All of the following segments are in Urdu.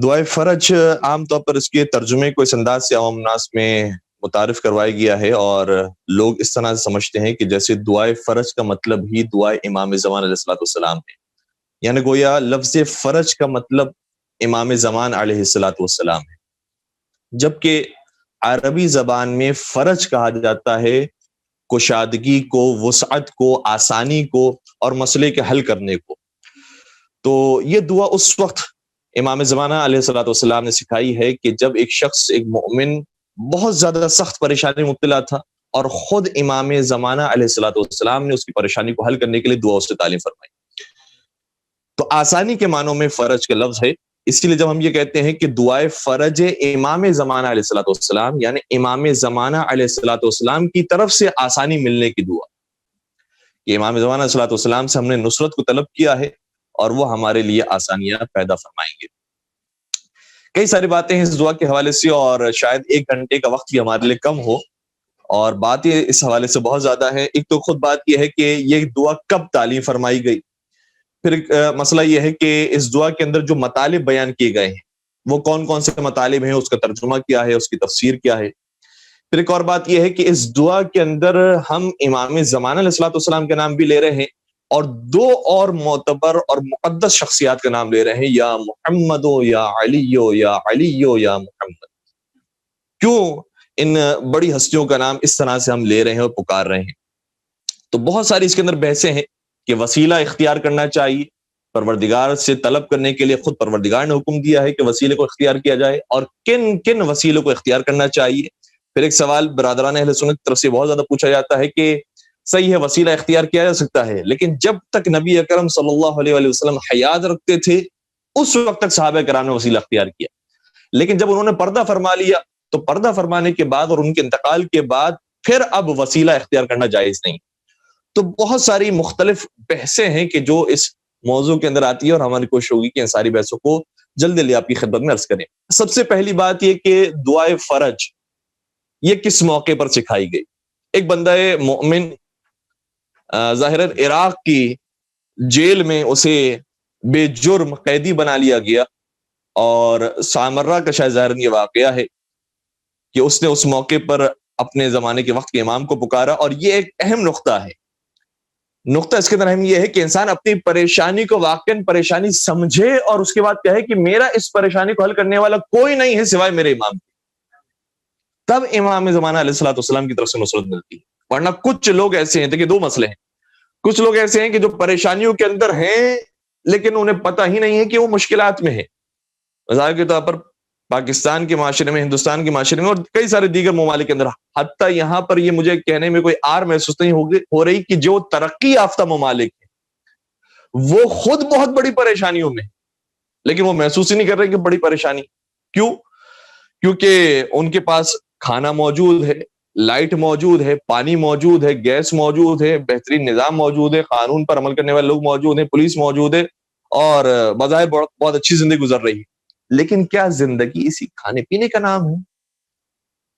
دعائے فرج عام طور پر اس کے ترجمے کو اس انداز سے عوام الناس میں متعارف کروایا گیا ہے، اور لوگ اس طرح سے سمجھتے ہیں کہ جیسے دعائے فرج کا مطلب ہی دعائے امام زمان علیہ الصلوۃ والسلام ہے، یعنی گویا لفظ فرج کا مطلب امام زمان علیہ الصلوۃ والسلام ہے، جبکہ عربی زبان میں فرج کہا جاتا ہے کشادگی کو، وسعت کو، آسانی کو اور مسئلے کے حل کرنے کو۔ تو یہ دعا اس وقت امام زمانہ علیہ الصلوۃ والسلام نے سکھائی ہے کہ جب ایک شخص، ایک مومن بہت زیادہ سخت پریشانی میں مبتلا تھا، اور خود امام زمانہ علیہ الصلوۃ والسلام نے اس کی پریشانی کو حل کرنے کے لیے دعا اس سے تعلیم فرمائی۔ تو آسانی کے معنوں میں فرج کا لفظ ہے، اسی لیے جب ہم یہ کہتے ہیں کہ دعائے فرج امام زمانہ علیہ الصلوۃ والسلام، یعنی امام زمانہ علیہ الصلوۃ والسلام کی طرف سے آسانی ملنے کی دعا، کہ امام زمانہ علیہ الصلوۃ والسلام سے ہم نے نصرت کو طلب کیا ہے اور وہ ہمارے لیے آسانیاں پیدا فرمائیں گے۔ کئی ساری باتیں ہیں اس دعا کے حوالے سے، اور شاید ایک گھنٹے کا وقت بھی ہمارے لیے کم ہو، اور باتیں اس حوالے سے بہت زیادہ ہیں۔ ایک تو خود بات یہ ہے کہ یہ دعا کب تعلیم فرمائی گئی، پھر مسئلہ یہ ہے کہ اس دعا کے اندر جو مطالب بیان کیے گئے ہیں وہ کون کون سے مطالب ہیں، اس کا ترجمہ کیا ہے، اس کی تفسیر کیا ہے۔ پھر ایک اور بات یہ ہے کہ اس دعا کے اندر ہم امام زمانہ علیہ الصلوۃ والسلام کا نام بھی لے رہے ہیں، اور دو اور معتبر اور مقدس شخصیات کا نام لے رہے ہیں، یا محمد یا علی یا علی یا محمد۔ کیوں ان بڑی ہستیوں کا نام اس طرح سے ہم لے رہے ہیں اور پکار رہے ہیں؟ تو بہت ساری اس کے اندر بحثیں ہیں کہ وسیلہ اختیار کرنا چاہیے پروردگار سے طلب کرنے کے لیے، خود پروردگار نے حکم دیا ہے کہ وسیلے کو اختیار کیا جائے، اور کن کن وسیلوں کو اختیار کرنا چاہیے۔ پھر ایک سوال برادران اہل سنت کی طرف سے بہت زیادہ پوچھا جاتا ہے کہ صحیح ہے وسیلہ اختیار کیا جا سکتا ہے، لیکن جب تک نبی اکرم صلی اللہ علیہ وآلہ وسلم حیات رکھتے تھے اس وقت تک صحابہ کرام نے وسیلہ اختیار کیا، لیکن جب انہوں نے پردہ فرما لیا تو پردہ فرمانے کے بعد اور ان کے انتقال کے بعد پھر اب وسیلہ اختیار کرنا جائز نہیں۔ تو بہت ساری مختلف بحثیں ہیں کہ جو اس موضوع کے اندر آتی ہے، اور ہماری کوشش ہوگی کہ ان ساری بحثوں کو جلد جلدی آپ کی خدمت میں عرض کریں۔ سب سے پہلی بات یہ کہ دعائے فرج یہ کس موقع پر سکھائی گئی؟ ایک بندہ مومن ظاہر عراق کی جیل میں اسے بے جرم قیدی بنا لیا گیا، اور سامرہ کا شاید ظاہر یہ واقعہ ہے کہ اس نے اس موقع پر اپنے زمانے کے وقت کے امام کو پکارا، اور یہ ایک اہم نقطہ ہے۔ نقطہ اس کے اندر اہم یہ ہے کہ انسان اپنی پریشانی کو واقعاً پریشانی سمجھے، اور اس کے بعد کہے کہ میرا اس پریشانی کو حل کرنے والا کوئی نہیں ہے سوائے میرے امام، تب امام زمانہ علیہ الصلوۃ والسلام کی طرف سے نصرت ملتی ہے۔ ورنہ کچھ لوگ ایسے ہیں، دیکھیں دو مسئلے ہیں، کچھ لوگ ایسے ہیں کہ جو پریشانیوں کے اندر ہیں لیکن انہیں پتہ ہی نہیں ہے کہ وہ مشکلات میں ہیں۔ مثال کے طور پر پاکستان کے معاشرے میں، ہندوستان کے معاشرے میں، اور کئی سارے دیگر ممالک کے اندر، حتیٰ یہاں پر یہ مجھے کہنے میں کوئی آر محسوس نہیں ہو رہی کہ جو ترقی یافتہ ممالک ہیں وہ خود بہت بڑی پریشانیوں میں، لیکن وہ محسوس ہی نہیں کر رہے کہ بڑی پریشانی۔ کیوں؟ کیونکہ ان کے پاس کھانا موجود ہے، لائٹ موجود ہے، پانی موجود ہے، گیس موجود ہے، بہترین نظام موجود ہے، قانون پر عمل کرنے والے لوگ موجود ہیں، پولیس موجود ہے، اور بظاہر بہت اچھی زندگی گزر رہی ہے۔ لیکن کیا زندگی اسی کھانے پینے کا نام ہے؟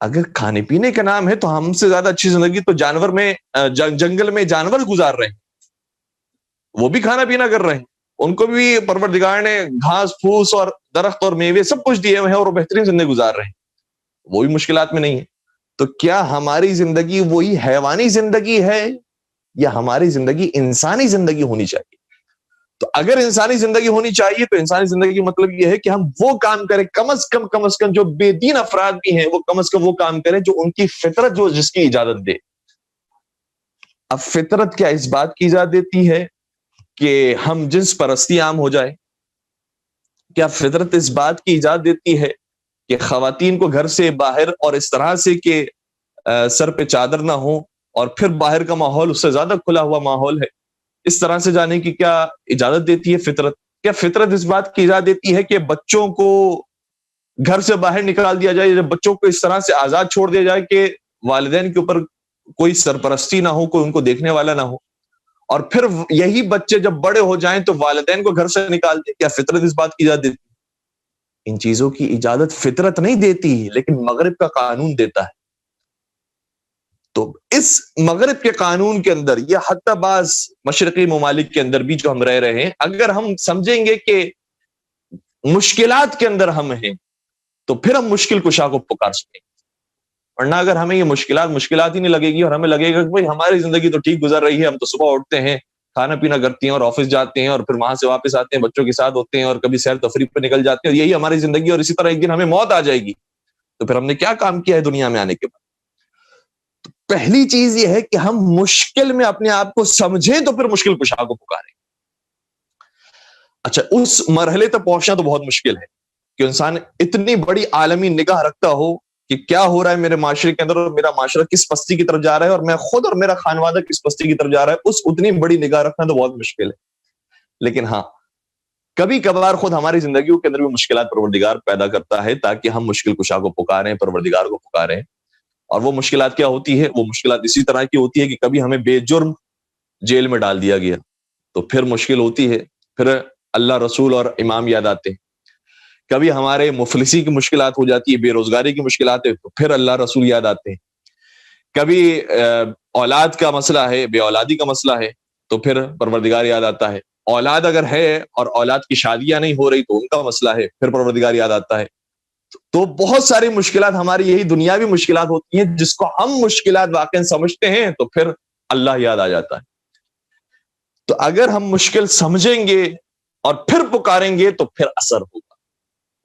اگر کھانے پینے کا نام ہے تو ہم سے زیادہ اچھی زندگی تو جانور میں، جنگل میں جانور گزار رہے ہیں، وہ بھی کھانا پینا کر رہے ہیں، ان کو بھی پروردگار نے گھاس پھوس اور درخت اور میوے سب کچھ دیے ہوئے ہیں، اور وہ بہترین زندگی گزار رہے ہیں، وہ بھی مشکلات میں نہیں ہے۔ تو کیا ہماری زندگی وہی حیوانی زندگی ہے، یا ہماری زندگی انسانی زندگی ہونی چاہیے؟ تو اگر انسانی زندگی ہونی چاہیے تو انسانی زندگی کا مطلب یہ ہے کہ ہم وہ کام کریں، کم از کم جو بے دین افراد بھی ہیں وہ کم از کم وہ کام کریں جو ان کی فطرت جو جس کی اجازت دے۔ اب فطرت کیا اس بات کی اجازت دیتی ہے کہ ہم جنس پرستی عام ہو جائے؟ کیا فطرت اس بات کی اجازت دیتی ہے کہ خواتین کو گھر سے باہر اور اس طرح سے کہ سر پہ چادر نہ ہو، اور پھر باہر کا ماحول اس سے زیادہ کھلا ہوا ماحول ہے، اس طرح سے جانے کی کیا اجازت دیتی ہے فطرت؟ کیا فطرت اس بات کی اجازت دیتی ہے کہ بچوں کو گھر سے باہر نکال دیا جائے، بچوں کو اس طرح سے آزاد چھوڑ دیا جائے کہ والدین کے اوپر کوئی سرپرستی نہ ہو، کوئی ان کو دیکھنے والا نہ ہو، اور پھر یہی بچے جب بڑے ہو جائیں تو والدین کو گھر سے نکال دیں؟ کیا فطرت اس بات کی اجازت دیتی؟ ان چیزوں کی اجازت فطرت نہیں دیتی، لیکن مغرب کا قانون دیتا ہے۔ تو اس مغرب کے قانون کے اندر، یا حتی بعض مشرقی ممالک کے اندر بھی جو ہم رہ رہے ہیں، اگر ہم سمجھیں گے کہ مشکلات کے اندر ہم ہیں تو پھر ہم مشکل کشا کو پکار سکیں گے. ورنہ اگر ہمیں یہ مشکلات ہی نہیں لگے گی اور ہمیں لگے گا کہ بھائی ہماری زندگی تو ٹھیک گزر رہی ہے, ہم تو صبح اٹھتے ہیں, کھانا پینا کرتے ہیں اور آفس جاتے ہیں اور پھر وہاں سے واپس آتے ہیں, بچوں کے ساتھ ہوتے ہیں اور کبھی سیر تفریح پہ نکل جاتے ہیں, اور یہی ہماری زندگی, اور اسی طرح ایک دن ہمیں موت آ جائے گی, تو پھر ہم نے کیا کام کیا ہے دنیا میں آنے کے بعد؟ تو پہلی چیز یہ ہے کہ ہم مشکل میں اپنے آپ کو سمجھیں تو پھر مشکل کشا کو پکاریں. اچھا, اس مرحلے تک پہنچنا تو بہت مشکل ہے کہ انسان اتنی بڑی عالمی نگاہ رکھتا ہو کہ کیا ہو رہا ہے میرے معاشرے کے اندر, اور میرا معاشرہ کس پستی کی طرف جا رہا ہے, اور میں خود اور میرا خانوادہ کس پستی کی طرف جا رہا ہے, اس اتنی بڑی نگاہ رکھنا تو بہت مشکل ہے. لیکن ہاں, کبھی کبھار خود ہماری زندگیوں کے اندر بھی مشکلات پروردگار پیدا کرتا ہے تاکہ ہم مشکل کشا کو پکاریں, پروردگار کو پکاریں. اور وہ مشکلات کیا ہوتی ہے؟ وہ مشکلات اسی طرح کی ہوتی ہے کہ کبھی ہمیں بے جرم جیل میں ڈال دیا گیا تو پھر مشکل ہوتی ہے, پھر اللہ رسول اور امام یاد آتے ہیں. کبھی ہمارے مفلسی کی مشکلات ہو جاتی ہے, بے روزگاری کی مشکلات ہے, تو پھر اللہ رسول یاد آتے ہیں. کبھی اولاد کا مسئلہ ہے, بے اولادی کا مسئلہ ہے, تو پھر پروردگار یاد آتا ہے. اولاد اگر ہے اور اولاد کی شادیاں نہیں ہو رہی تو ان کا مسئلہ ہے, پھر پروردگار یاد آتا ہے. تو بہت ساری مشکلات ہماری یہی دنیاوی مشکلات ہوتی ہیں جس کو ہم مشکلات واقعا سمجھتے ہیں تو پھر اللہ یاد آ جاتا ہے. تو اگر ہم مشکل سمجھیں گے اور پھر پکاریں گے تو پھر اثر ہوگا.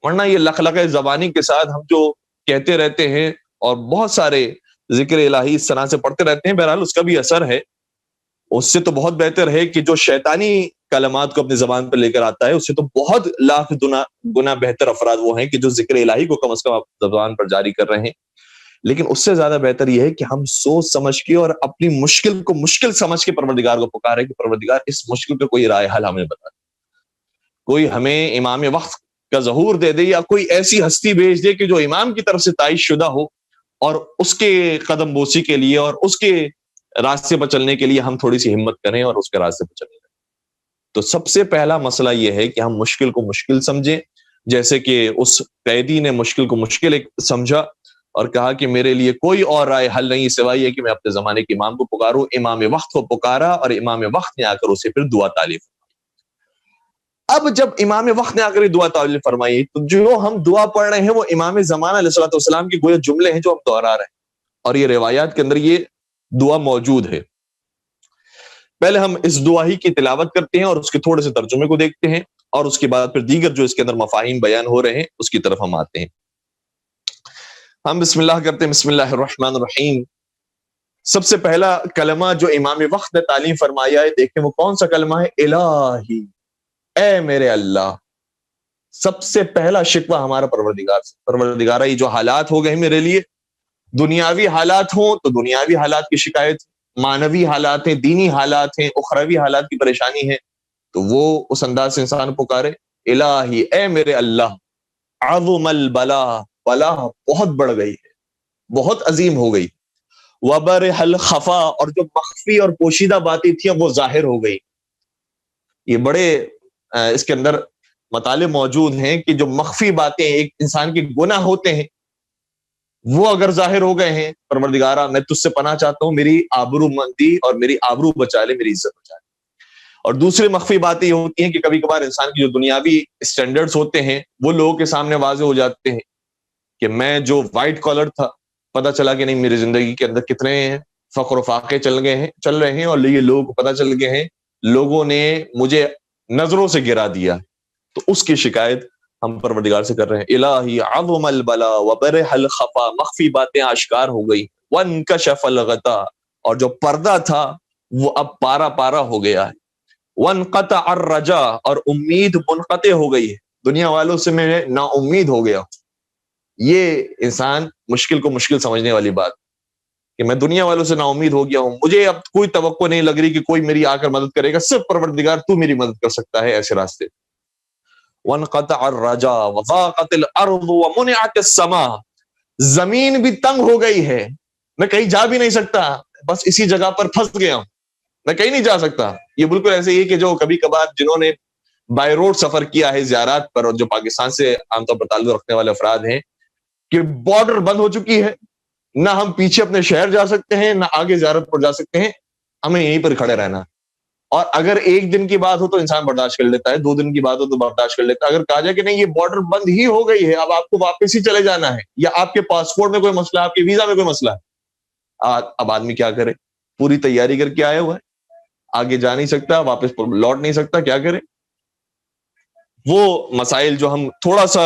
ورنہ یہ لخلقہ زبانی کے ساتھ ہم جو کہتے رہتے ہیں اور بہت سارے ذکر الہی اس طرح سے پڑھتے رہتے ہیں, بہرحال اس کا بھی اثر ہے. اس سے تو بہت بہتر ہے کہ جو شیطانی کلمات کو اپنی زبان پر لے کر آتا ہے, اس سے تو بہت لاکھ گنا بہتر افراد وہ ہیں کہ جو ذکر الہی کو کم از کم زبان پر جاری کر رہے ہیں. لیکن اس سے زیادہ بہتر یہ ہے کہ ہم سوچ سمجھ کے اور اپنی مشکل کو مشکل سمجھ کے پروردگار کو پکاریں کہ پروردگار اس مشکل پہ کوئی رائے حل ہمیں بتا دے, کوئی ہمیں امام وقت کا ظہور دے دے, یا کوئی ایسی ہستی بھیج دے کہ جو امام کی طرف سے تعیش شدہ ہو, اور اس کے قدم بوسی کے لیے اور اس کے راستے پر چلنے کے لیے ہم تھوڑی سی ہمت کریں اور اس کے راستے پر چلیں. تو سب سے پہلا مسئلہ یہ ہے کہ ہم مشکل کو مشکل سمجھیں, جیسے کہ اس قیدی نے مشکل کو مشکل سمجھا اور کہا کہ میرے لیے کوئی اور رائے حل نہیں سوائے یہ کہ میں اپنے زمانے کے امام کو پکاروں. امام وقت کو پکارا اور امام وقت نے آ کر اسے پھر دعا تعلیم. اب جب امام وقت نے آ کر دعا تعلیم فرمائی تو جو ہم دعا پڑھ رہے ہیں وہ امام زمانہ علیہ الصلوۃ والسلام کے گویا جملے ہیں جو ہم دہرا رہے ہیں, اور یہ روایات کے اندر یہ دعا موجود ہے. پہلے ہم اس دعا ہی کی تلاوت کرتے ہیں اور اس کے تھوڑے سے ترجمے کو دیکھتے ہیں, اور اس کے بعد پھر دیگر جو اس کے اندر مفاہیم بیان ہو رہے ہیں اس کی طرف ہم آتے ہیں. ہم بسم اللہ کرتے ہیں. بسم اللہ الرحمن الرحیم. سب سے پہلا کلمہ جو امام وقت نے تعلیم فرمایا ہے, دیکھیں وہ کون سا کلمہ ہے؟ الہی, اے میرے اللہ. سب سے پہلا شکوہ ہمارا پروردگار سے, پروردگارہ یہ جو حالات ہو گئے میرے لیے, دنیاوی حالات ہوں تو دنیاوی حالات کی شکایت, مانوی حالات ہیں, دینی حالات ہیں, اخروی حالات کی پریشانی ہے, تو وہ اس انداز سے انسان پکارے الہی, اے میرے اللہ. عظم البلا, بلا بہت بڑھ گئی ہے, بہت عظیم ہو گئی. وبرح الخفا, اور جو مخفی اور پوشیدہ باتیں تھیں وہ ظاہر ہو گئی. یہ بڑے اس کے اندر مطالب موجود ہیں کہ جو مخفی باتیں ایک انسان کے گناہ ہوتے ہیں وہ اگر ظاہر ہو گئے ہیں, پروردگارہ میں تجھ سے پناہ چاہتا ہوں, میری آبرو مندی اور میری آبرو بچا لے, میری عزت بچا لے. اور دوسری مخفی باتیں یہ ہوتی ہیں کہ کبھی کبھار انسان کی جو دنیاوی اسٹینڈرڈز ہوتے ہیں وہ لوگوں کے سامنے واضح ہو جاتے ہیں کہ میں جو وائٹ کالر تھا, پتہ چلا کہ نہیں میری زندگی کے اندر کتنے فقر و فاقے چل رہے ہیں, اور یہ لوگ پتہ چل گئے ہیں, لوگوں نے مجھے نظروں سے گرا دیا. تو اس کی شکایت ہم پروردگار سے کر رہے ہیں. الہی عظم البلا وبرح الخفا, مخفی باتیں آشکار ہو گئی. وانکشف الغطا, اور جو پردہ تھا وہ اب پارا پارا ہو گیا ہے. وانقطع الرجا, اور امید منقطع ہو گئی ہے, دنیا والوں سے میں نا امید ہو گیا. یہ انسان مشکل کو مشکل سمجھنے والی بات کہ میں دنیا والوں سے نا امید ہو گیا ہوں, مجھے اب کوئی توقع نہیں لگ رہی کہ کوئی میری آ کر مدد کرے گا, صرف پروردگار تو میری مدد کر سکتا ہے ایسے راستے. وانقطع الرجا وضاقت الارض ومنعت السماء, زمین بھی تنگ ہو گئی ہے, میں کہیں جا بھی نہیں سکتا, بس اسی جگہ پر پھنس گیا ہوں, میں کہیں نہیں جا سکتا. یہ بالکل ایسے ہی کہ جو کبھی کبھار جنہوں نے بائی روڈ سفر کیا ہے زیارات پر, اور جو پاکستان سے عام طور پر تعلق رکھنے والے افراد ہیں, کہ بارڈر بند ہو چکی ہے, نہ ہم پیچھے اپنے شہر جا سکتے ہیں نہ آگے زیارت پر جا سکتے ہیں, ہمیں یہیں پر کھڑے رہنا. اور اگر ایک دن کی بات ہو تو انسان برداشت کر لیتا ہے، 2 دن کی بات ہو تو برداشت کر لیتا ہے. اگر کہا جائے کہ نہیں یہ بارڈر بند ہی ہو گئی ہے، اب آپ کو واپس ہی چلے جانا ہے، یا آپ کے پاسپورٹ میں کوئی مسئلہ، آپ کے ویزا میں کوئی مسئلہ ہے، اب آدمی کیا کرے؟ پوری تیاری کر کے آیا ہوا ہے، آگے جا نہیں سکتا، واپس لوٹ نہیں سکتا، کیا کرے؟ وہ مسائل جو ہم تھوڑا سا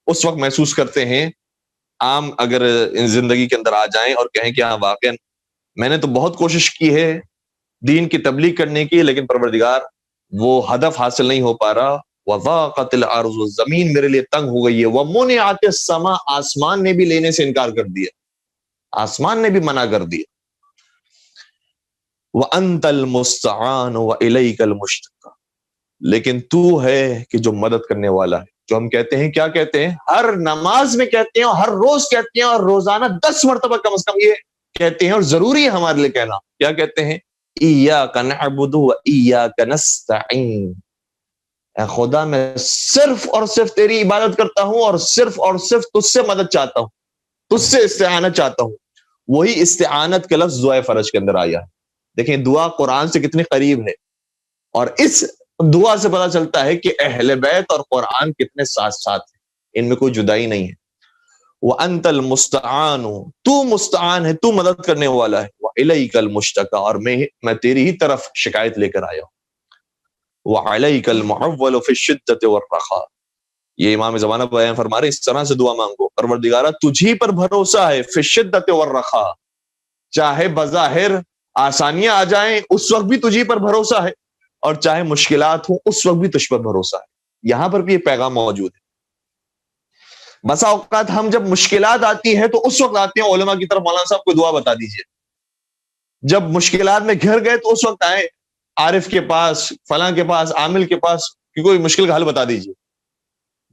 اس وقت محسوس کرتے ہیں، عام اگر زندگی کے اندر آ جائیں اور کہیں کہ ہاں واقعا میں نے تو بہت کوشش کی ہے دین کی تبلیغ کرنے کی، لیکن پروردگار وہ ہدف حاصل نہیں ہو پا رہا. وضاقت الارض، زمین میرے لیے تنگ ہو گئی ہے. ومنعت السماء، آسمان نے بھی لینے سے انکار کر دیا، آسمان نے بھی منع کر دیا. وانت المستعان والیک المشتکا، لیکن تو ہے کہ جو مدد کرنے والا ہے. جو ہم کہتے ہیں، کیا کہتے ہیں؟ ہر نماز میں کہتے ہیں، اور ہر روز کہتے ہیں، اور روزانہ 10 مرتبہ کم از کم یہ کہتے ہیں، اور ضروری ہے ہمارے لیے کہنا. کیا کہتے ہیں؟ ایاک نعبد و ایاک نستعین، اے خدا میں صرف اور صرف تیری عبادت کرتا ہوں، اور صرف تجھ سے مدد چاہتا ہوں، تجھ سے استعانت چاہتا ہوں. وہی استعانت کا لفظ دعائے فرج کے اندر آیا ہے. دیکھیں دعا قرآن سے کتنی قریب ہے، اور اس دعا سے پتہ چلتا ہے کہ اہل بیت اور قرآن کتنے ساتھ ساتھ ہیں، ان میں کوئی جدائی نہیں ہے. وَأَنْتَ الْمُسْتَعَانُ، تو مستعان ہے، تو مدد کرنے والا ہے. وَإِلَيْكَ الْمُشْتَكَى، اور میں تیری ہی طرف شکایت لے کر آیا ہوں. وَعَلَيْكَ الْمُعَوَّلُ فِي الشِّدَّةِ وَالرَّخَاءِ، یہ امام زمانہ بیان فرما رہے، اس طرح سے دعا مانگو، پروردگارہ تجھی پر بھروسہ ہے، فی الشدۃ والرخاء، چاہے بظاہر آسانیاں آ جائیں اس وقت بھی تجھی پر بھروسہ ہے، اور چاہے مشکلات ہوں اس وقت بھی تجھ پر بھروسہ ہے. یہاں پر بھی یہ پیغام موجود ہے. بسا اوقات ہم جب مشکلات آتی ہے تو اس وقت آتے ہیں علماء کی طرف، مولانا صاحب کو دعا بتا دیجئے. جب مشکلات میں گھر گئے تو اس وقت آئے عارف کے پاس، فلاں کے پاس، عامل کے پاس، کہ کوئی مشکل کا حل بتا دیجئے.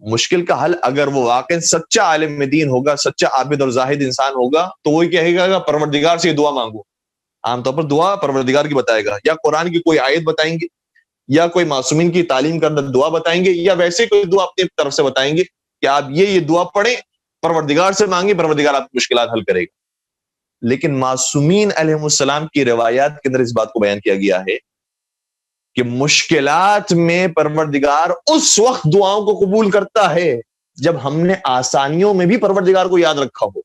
مشکل کا حل اگر وہ واقعی سچا عالم دین ہوگا، سچا عابد اور زاہد انسان ہوگا، تو وہی کہے گا پروردگار سے دعا مانگو. عام طور پر دعا پروردگار کی بتائے گا، یا قرآن کی کوئی آیت بتائیں گے، یا کوئی معصومین کی تعلیم کردہ دعا بتائیں گے، یا ویسے کوئی دعا اپنی طرف سے بتائیں گے کہ آپ یہ دعا پڑھیں، پروردگار سے مانگیں، پروردگار آپ کی مشکلات حل کرے گا. لیکن معصومین علیہ السلام کی روایات کے اندر اس بات کو بیان کیا گیا ہے کہ مشکلات میں پروردگار اس وقت دعاؤں کو قبول کرتا ہے جب ہم نے آسانیوں میں بھی پروردگار کو یاد رکھا ہو.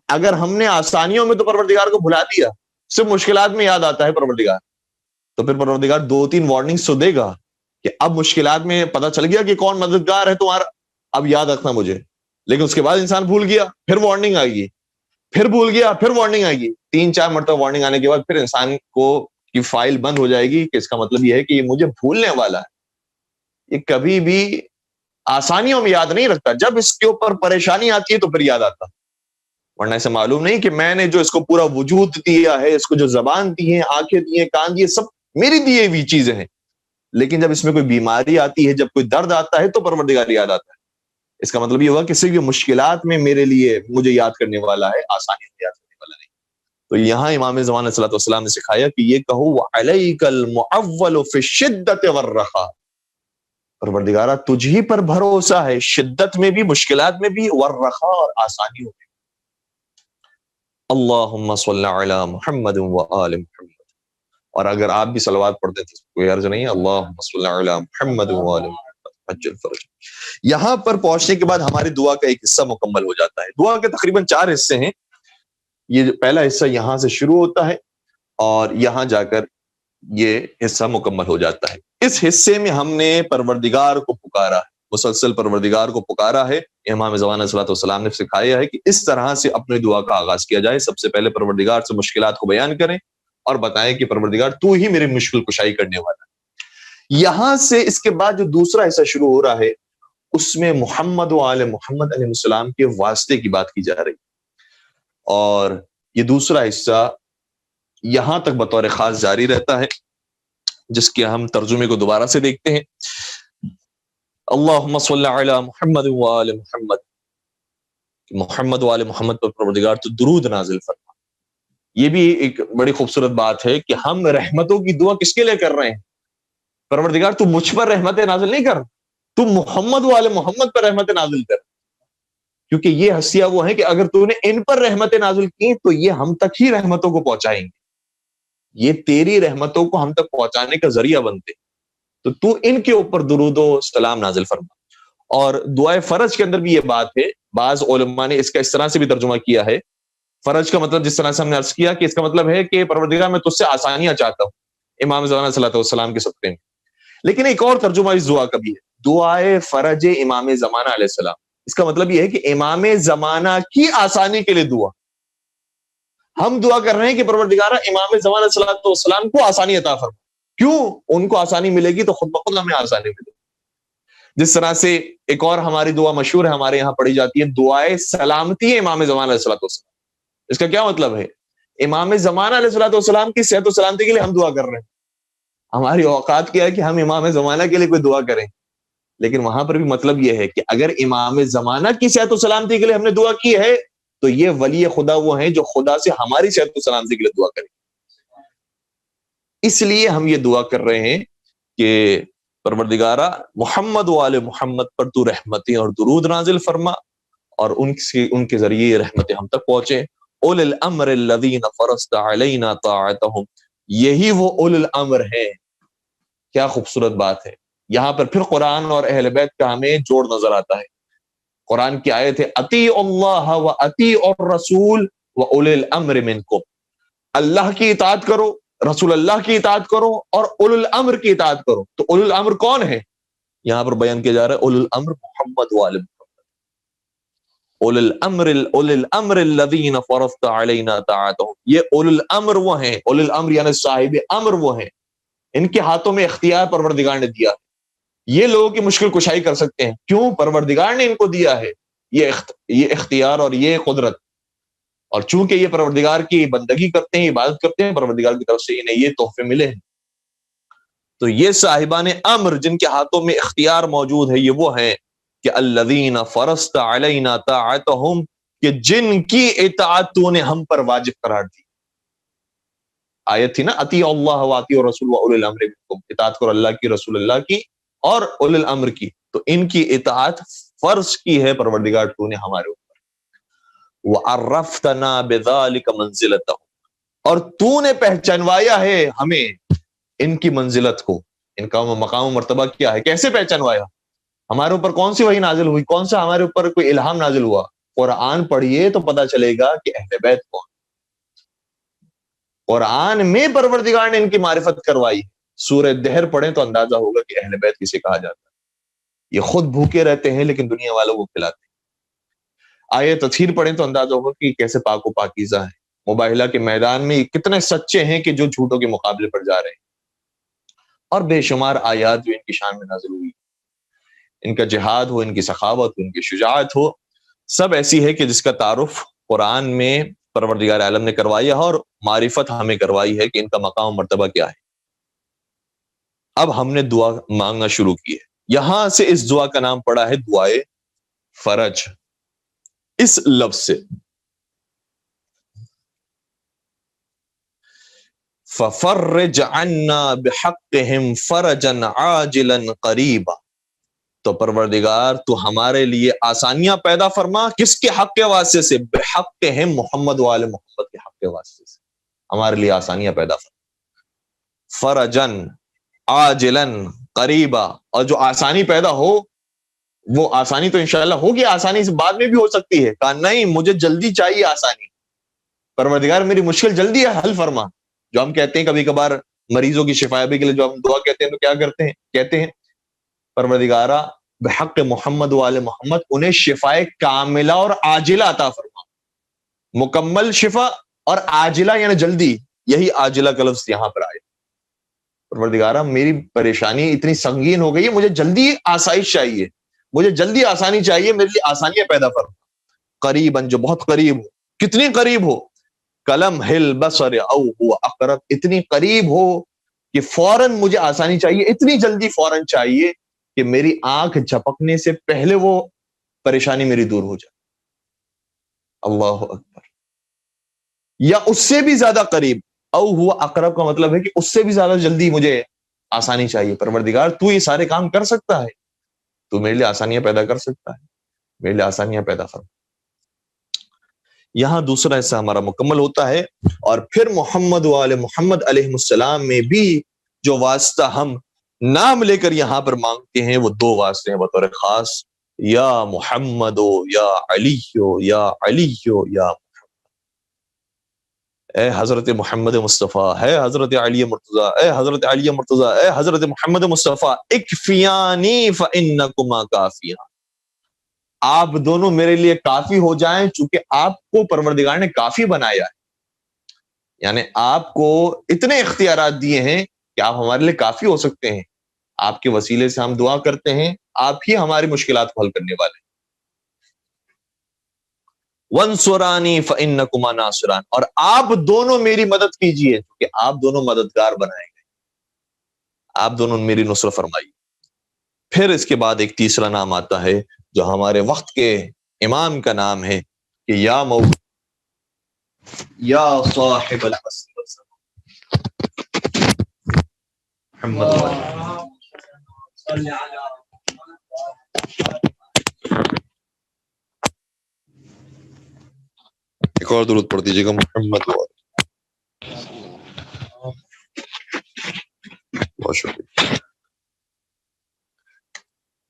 اگر ہم نے آسانیوں میں تو پروردگار کو بھلا دیا، صرف مشکلات میں یاد آتا ہے پروردگار، تو پھر پروردگار 2-3 وارننگز تو دے گا کہ اب مشکلات میں پتہ چل گیا کہ کون مددگار ہے تمہارا، اب یاد رکھنا مجھے. لیکن اس کے بعد انسان بھول گیا، پھر وارننگ آئے گی، پھر بھول گیا، پھر وارننگ آئے گی. 3-4 مرتبہ وارننگ آنے کے بعد پھر انسان کو کی فائل بند ہو جائے گی، کہ اس کا مطلب یہ ہے کہ یہ مجھے بھولنے والا ہے، یہ کبھی بھی آسانیوں میں یاد نہیں رکھتا، جب اس کے اوپر پریشانی آتی ہے تو پھر یاد آتا. ورنہ اسے معلوم نہیں کہ میں نے جو اس کو پورا وجود دیا ہے، اس کو جو زبان دی ہے، آنکھیں دی ہیں، کان دیے، سب میری دیے ہوئی چیزیں ہیں، لیکن جب اس میں کوئی بیماری آتی ہے، جب کوئی درد آتا ہے تو پروردگار یاد آتا ہے. اس کا مطلب یہ ہوا کہ صرف یہ مشکلات میں میرے لیے مجھے یاد کرنے والا ہے، آسانیوں میں یاد کرنے والا نہیں. تو یہاں امام زمان صلی اللہ علیہ وسلم نے سکھایا کہ یہ کہو وعلیک المعول فی الشدۃ والرخاء، پروردگارہ تجھ ہی پر بھروسہ ہے، شدت میں بھی، مشکلات میں بھی، والرخاء، اور آسانیوں میں. اللہم صلی علی محمد وآل محمد. اور اگر آپ بھی صلوات پڑھتے ہیں تو کوئی عرض نہیں ہے، اللہم صلی علی محمد وآل محمد عجل فرج. یہاں پر پہنچنے کے بعد ہماری دعا کا ایک حصہ مکمل ہو جاتا ہے. دعا کے تقریباً 4 حصے ہیں. یہ پہلا حصہ یہاں سے شروع ہوتا ہے اور یہاں جا کر یہ حصہ مکمل ہو جاتا ہے. اس حصے میں ہم نے پروردگار کو پکارا ہے، مسلسل پروردگار کو پکارا ہے. امام زمان صلی اللہ علیہ وسلم نے سکھایا ہے کہ اس طرح سے اپنی دعا کا آغاز کیا جائے. سب سے پہلے پروردگار سے مشکلات کو بیان کریں اور بتائیں کہ پروردگار تو ہی میری مشکل کشائی کرنے والا ہے. یہاں سے اس کے بعد جو دوسرا حصہ شروع ہو رہا ہے اس میں محمد و آل محمد علیہ السلام کے واسطے کی بات کی جا رہی، اور یہ دوسرا حصہ یہاں تک بطور خاص جاری رہتا ہے، جس کے ہم ترجمے کو دوبارہ سے دیکھتے ہیں. اللہم صلی علی محمد و آل محمد، محمد و آل محمد پر پروردگار تو درود نازل فرما. یہ بھی ایک بڑی خوبصورت بات ہے کہ ہم رحمتوں کی دعا کس کے لیے کر رہے ہیں؟ پروردگار تو مجھ پر رحمت نازل نہیں کر، تو محمد و آل محمد پر رحمت نازل کر، کیونکہ یہ ہستیاں وہ ہیں کہ اگر تو نے ان پر رحمت نازل کی تو یہ ہم تک ہی رحمتوں کو پہنچائیں گے. یہ تیری رحمتوں کو ہم تک پہنچانے کا ذریعہ بنتے، تو تو ان کے اوپر درود و سلام نازل فرما۔ اور دعائے فرج کے اندر بھی یہ بات ہے، بعض علماء نے اس کا اس طرح سے بھی ترجمہ کیا ہے، فرج کا مطلب جس طرح سے ہم نے عرض کیا کہ اس کا مطلب ہے کہ پروردگار میں تجھ سے آسانیاں چاہتا ہوں امام زمان صلی اللہ علیہ وسلم کے صدقے میں۔ لیکن ایک اور ترجمہ اس دعا کا بھی ہے، دعائے فرج امام زمانہ علیہ السلام، اس کا مطلب یہ ہے کہ امام زمانہ کی آسانی کے لیے دعا، ہم دعا کر رہے ہیں کہ پروردگار امام زمانہ صلی اللہ علیہ وسلم کو آسانی عطا فرما، کیوں ان کو آسانی ملے گی تو خود بخود ہمیں آسانی ملے گی۔ جس طرح سے ایک اور ہماری دعا مشہور ہے، ہمارے یہاں پڑھی جاتی ہے، دعائے سلامتی امام زمانہ علیہ السلام۔ اس کا کیا مطلب ہے؟ امام زمانہ علیہ السلام کی صحت و سلامتی کے لیے ہم دعا کر رہے ہیں۔ ہماری اوقات کیا ہے کہ ہم امام زمانہ کے لیے کوئی دعا کریں، لیکن وہاں پر بھی مطلب یہ ہے کہ اگر امام زمانہ کی صحت و سلامتی کے لیے ہم نے دعا کی ہے تو یہ ولی خدا وہ ہیں جو خدا سے ہماری صحت و سلامتی کے لیے دعا کریں۔ اس لیے ہم یہ دعا کر رہے ہیں کہ پروردگارہ محمد و آل محمد پر تو رحمتیں اور درود نازل فرما، اور ان کے ذریعے یہ رحمتیں ہم تک پہنچیں۔ اول الامر الذین فرضت علینا طاعتهم، یہی وہ اول الامر ہیں۔ کیا خوبصورت بات ہے، یہاں پر پھر قرآن اور اہل بیت کا ہمیں جوڑ نظر آتا ہے۔ قرآن کی آیت ہے اطیعوا اللہ و اطیعوا الرسول و اولی الامر منکم، اللہ کی اطاعت کرو، رسول اللہ کی اطاعت کرو، اور اول الامر کی اطاعت کرو۔ تو اول الامر کون ہے؟ یہاں پر بیان کیا جا رہا ہے اول الامر محمد و آل محمد، اول الامر الذین فرضت علینا طاعتهم، یہ اول الامر وہ ہیں، اول الامر یعنی صاحب امر وہ ہیں، ان کے ہاتھوں میں اختیار پروردگار نے دیا، یہ لوگوں کی مشکل کشائی کر سکتے ہیں، کیوں؟ پروردگار نے ان کو دیا ہے یہ اختیار اور یہ قدرت، اور چونکہ یہ پروردگار کی بندگی کرتے ہیں، عبادت کرتے ہیں، پروردگار کی طرف سے انہیں یہ تحفے ملے ہیں۔ تو یہ صاحبان امر جن کے ہاتھوں میں اختیار موجود ہے، یہ وہ ہیں کہ الذین فرضت علینا طاعتهم، کہ جن کی اطاعت تو نے ہم پر واجب قرار دی۔ آیت تھی نا اطیعوا اللہ و اطیعوا الرسول و اولی الامر منکم، اطاعت کرو اللہ کی، رسول اللہ کی اور اولی الامر کی، تو ان کی اطاعت فرض کی ہے پروردگار تو نے ہمارے اوپر۔ وعرفتنا بذلک منزلتهم، اور تو نے پہچانوایا ہے ہمیں ان کی منزلت کو، ان کا مقام و مرتبہ کیا ہے، کیسے پہچانوایا؟ ہمارے اوپر کون سی وحی نازل ہوئی، کون سا ہمارے اوپر کوئی الہام نازل ہوا؟ قرآن پڑھیے تو پتہ چلے گا کہ اہل بیت کون، قرآن میں پروردگار نے ان کی معرفت کروائی۔ سورہ دہر پڑھیں تو اندازہ ہوگا کہ اہل بیت کسے کہا جاتا ہے۔ یہ خود بھوکے رہتے ہیں لیکن دنیا والوں کو کھلاتے ہیں۔ آیے تطہیر پڑھیں تو اندازہ ہوگا کہ کیسے پاک و پاکیزہ ہیں۔ مباہلہ کے میدان میں کتنے سچے ہیں کہ جو جھوٹوں کے مقابلے پر جا رہے ہیں، اور بے شمار آیات جو ان کی شان میں نازل ہوئی، ان کا جہاد ہو، ان کی سخاوت ہو، ان کی شجاعت ہو، سب ایسی ہے کہ جس کا تعارف قرآن میں پروردگار عالم نے کروائی ہے، اور معرفت ہمیں کروائی ہے کہ ان کا مقام و مرتبہ کیا ہے۔ اب ہم نے دعا مانگنا شروع کی ہے، یہاں سے اس دعا کا نام پڑا ہے دعائے فرج، اس لفظ سے۔ فَفَرِّجْ عَنَّا بِحَقِّهِمْ فَرَجًا عَاجِلًا قَرِيبًا، تو پروردگار تو ہمارے لیے آسانیاں پیدا فرما، کس کے حق کے واسطے سے؟ بحقہم، محمد و آل محمد کے حق کے واسطے سے ہمارے لیے آسانیاں پیدا فرما۔ فرجن عاجلاً قریبا، اور جو آسانی پیدا ہو وہ آسانی تو انشاءاللہ ہوگی، آسانی سے بعد میں بھی ہو سکتی ہے، کہا نہیں مجھے جلدی چاہیے آسانی، پروردگار میری مشکل جلدی حل فرما۔ جو ہم کہتے ہیں کبھی کبھار مریضوں کی شفایابی کے لیے جو ہم دعا کہتے ہیں تو کیا کرتے ہیں؟ کہتے ہیں پروردگارہ بحق محمد و آل محمد انہیں شفائے کاملہ اور عاجلہ عطا فرما، مکمل شفا اور عاجلہ یعنی جلدی، یہی عاجلہ کا لفظ یہاں پر آئے۔ پروردگارہ میری پریشانی اتنی سنگین ہو گئی ہے، مجھے جلدی آسائش چاہیے، مجھے جلدی آسانی چاہیے، میرے لیے آسانیاں پیدا فرما۔ قریباً، جو بہت قریب ہو، کتنی قریب ہو؟ کلم ہل بصر او هو اقرب، اتنی قریب ہو کہ فوراً مجھے آسانی چاہیے، اتنی جلدی فوراً چاہیے کہ میری آنکھ جھپکنے سے پہلے وہ پریشانی میری دور ہو جائے۔ اللہ اکبر۔ یا اس سے بھی زیادہ قریب، او ہوا اقرب کا مطلب ہے کہ اس سے بھی زیادہ جلدی مجھے آسانی چاہیے۔ پروردگار تو یہ سارے کام کر سکتا ہے، تو میرے لیے آسانیاں پیدا کر سکتا ہے، میرے لیے آسانیاں پیدا فرما۔ یہاں دوسرا حصہ ہمارا مکمل ہوتا ہے، اور پھر محمد و آل محمد علیہ السلام میں بھی جو واسطہ ہم نام لے کر یہاں پر مانگتے ہیں وہ دو واسطے ہیں بطور خاص، یا محمد یا علی یا علی یا اے حضرت محمد مصطفیٰ، ہے حضرت علی مرتضیٰ، اے حضرت علی مرتضیٰ، اے حضرت محمد مصطفیٰ، اکفیانی فانکما کافیان، آپ دونوں میرے لیے کافی ہو جائیں، چونکہ آپ کو پروردگار نے کافی بنایا ہے، یعنی آپ کو اتنے اختیارات دیے ہیں کہ آپ ہمارے لیے کافی ہو سکتے ہیں، آپ کے وسیلے سے ہم دعا کرتے ہیں، آپ ہی ہماری مشکلات کو حل کرنے والے ہیں۔ وانصرانی فانکما ناصران، اور آپ دونوں میری مدد کیجئے کہ آپ دونوں مددگار بنائے گئے، آپ دونوں میری نصرت فرمائیے۔ پھر اس کے بعد ایک تیسرا نام آتا ہے جو ہمارے وقت کے امام کا نام ہے کہ یا یا صاحب العصر محمد ایک اور درود پڑھ دیجیے گا، محمد بہت شکریہ۔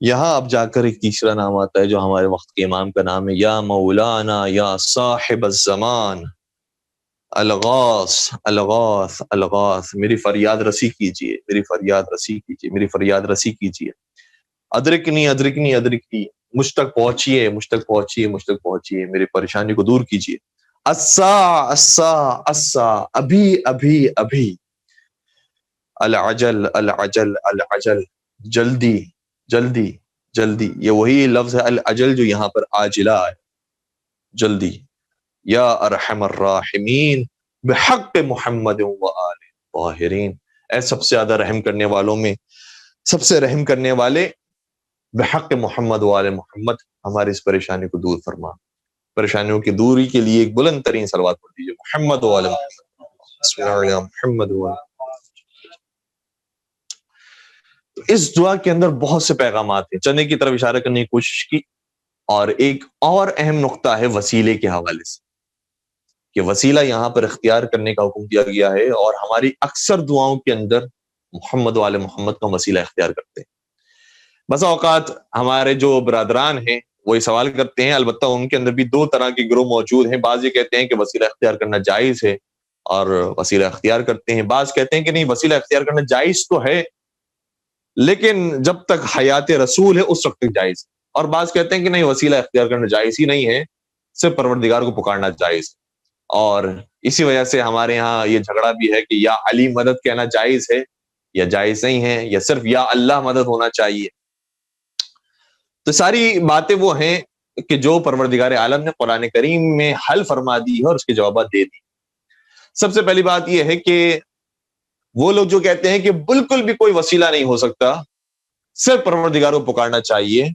یہاں اب جا کر ایک تیسرا نام آتا ہے جو ہمارے وقت کے امام کا نام ہے، یا مولانا یا صاحب الزمان الغاث الغاث الغاث، میری فریاد رسی کیجیے، میری فریاد رسی کیجیے، میری فریاد رسی کیجیے، ادرکنی ادرکنی ادرکنی، مجھ تک پہنچیے، مجھ تک پہنچیے، مجھ تک پہنچیے، میری پریشانی کو دور کیجیے۔ اسا اسا اسا، ابھی ابھی ابھی، العجل العجل العجل، جلدی جلدی جلدی، یہ وہی لفظ ہے العجل جو یہاں پر عاجلہ ہے، جلدی۔ یا ارحم الراحمین بحق محمد و آل طاہرین، اے سب سے زیادہ رحم کرنے والوں میں سب سے رحم کرنے والے، بحق محمد و آل محمد، ہماری اس پریشانی کو دور فرما۔ پریشانیوں کی دوری کے لیے ایک بلند ترین صلوات پڑھ دیجیے، محمد و آل محمد، بسم اللہ علیہ محمد و آل۔ اس دعا کے اندر بہت سے پیغامات ہیں، چند کی طرف اشارہ کرنے کی کوشش کی، اور ایک اور اہم نقطہ ہے وسیلے کے حوالے سے، کہ وسیلہ یہاں پر اختیار کرنے کا حکم دیا گیا ہے، اور ہماری اکثر دعاؤں کے اندر محمد و آل محمد کا وسیلہ اختیار کرتے ہیں۔ بس اوقات ہمارے جو برادران ہیں وہ یہ سوال کرتے ہیں، البتہ ان کے اندر بھی دو طرح کے گروہ موجود ہیں، بعض یہ کہتے ہیں کہ وسیلہ اختیار کرنا جائز ہے اور وسیلہ اختیار کرتے ہیں، بعض کہتے ہیں کہ نہیں، وسیلہ اختیار کرنا جائز تو ہے لیکن جب تک حیات رسول ہے اس وقت تک جائز ہے، اور بعض کہتے ہیں کہ نہیں، وسیلہ اختیار کرنا جائز ہی نہیں ہے، صرف پروردگار کو پکارنا جائز ہے۔ اور اسی وجہ سے ہمارے یہاں یہ جھگڑا بھی ہے کہ یا علی مدد کہنا جائز ہے یا جائز نہیں ہے، یا صرف یا اللہ مدد ہونا چاہیے۔ تو ساری باتیں وہ ہیں کہ جو پروردگار عالم نے قرآن کریم میں حل فرما دی ہے اور اس کے جوابات دے دی۔ سب سے پہلی بات یہ ہے کہ وہ لوگ جو کہتے ہیں کہ بالکل بھی کوئی وسیلہ نہیں ہو سکتا، صرف پروردگار کو پکارنا چاہیے،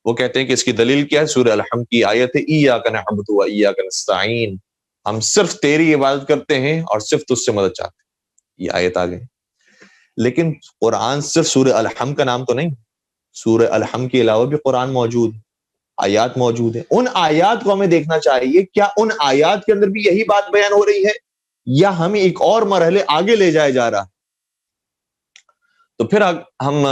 وہ کہتے ہیں کہ اس کی دلیل کیا ہے؟ سورہ الحمد کی آیت ہے، ایاک نعبد و ایاک نستعین، ہم صرف تیری عبادت کرتے ہیں اور صرف تجھ سے مدد چاہتے ہیں، یہ آیت آ گئی۔ لیکن قرآن صرف سورہ الحمد کا نام تو نہیں، سورہ الحمد کے علاوہ بھی قرآن موجود ہے، آیات موجود ہیں، ان آیات کو ہمیں دیکھنا چاہیے، کیا ان آیات کے اندر بھی یہی بات بیان ہو رہی ہے یا ہمیں ایک اور مرحلے آگے لے جایا جا رہا ہے؟ تو پھر ہم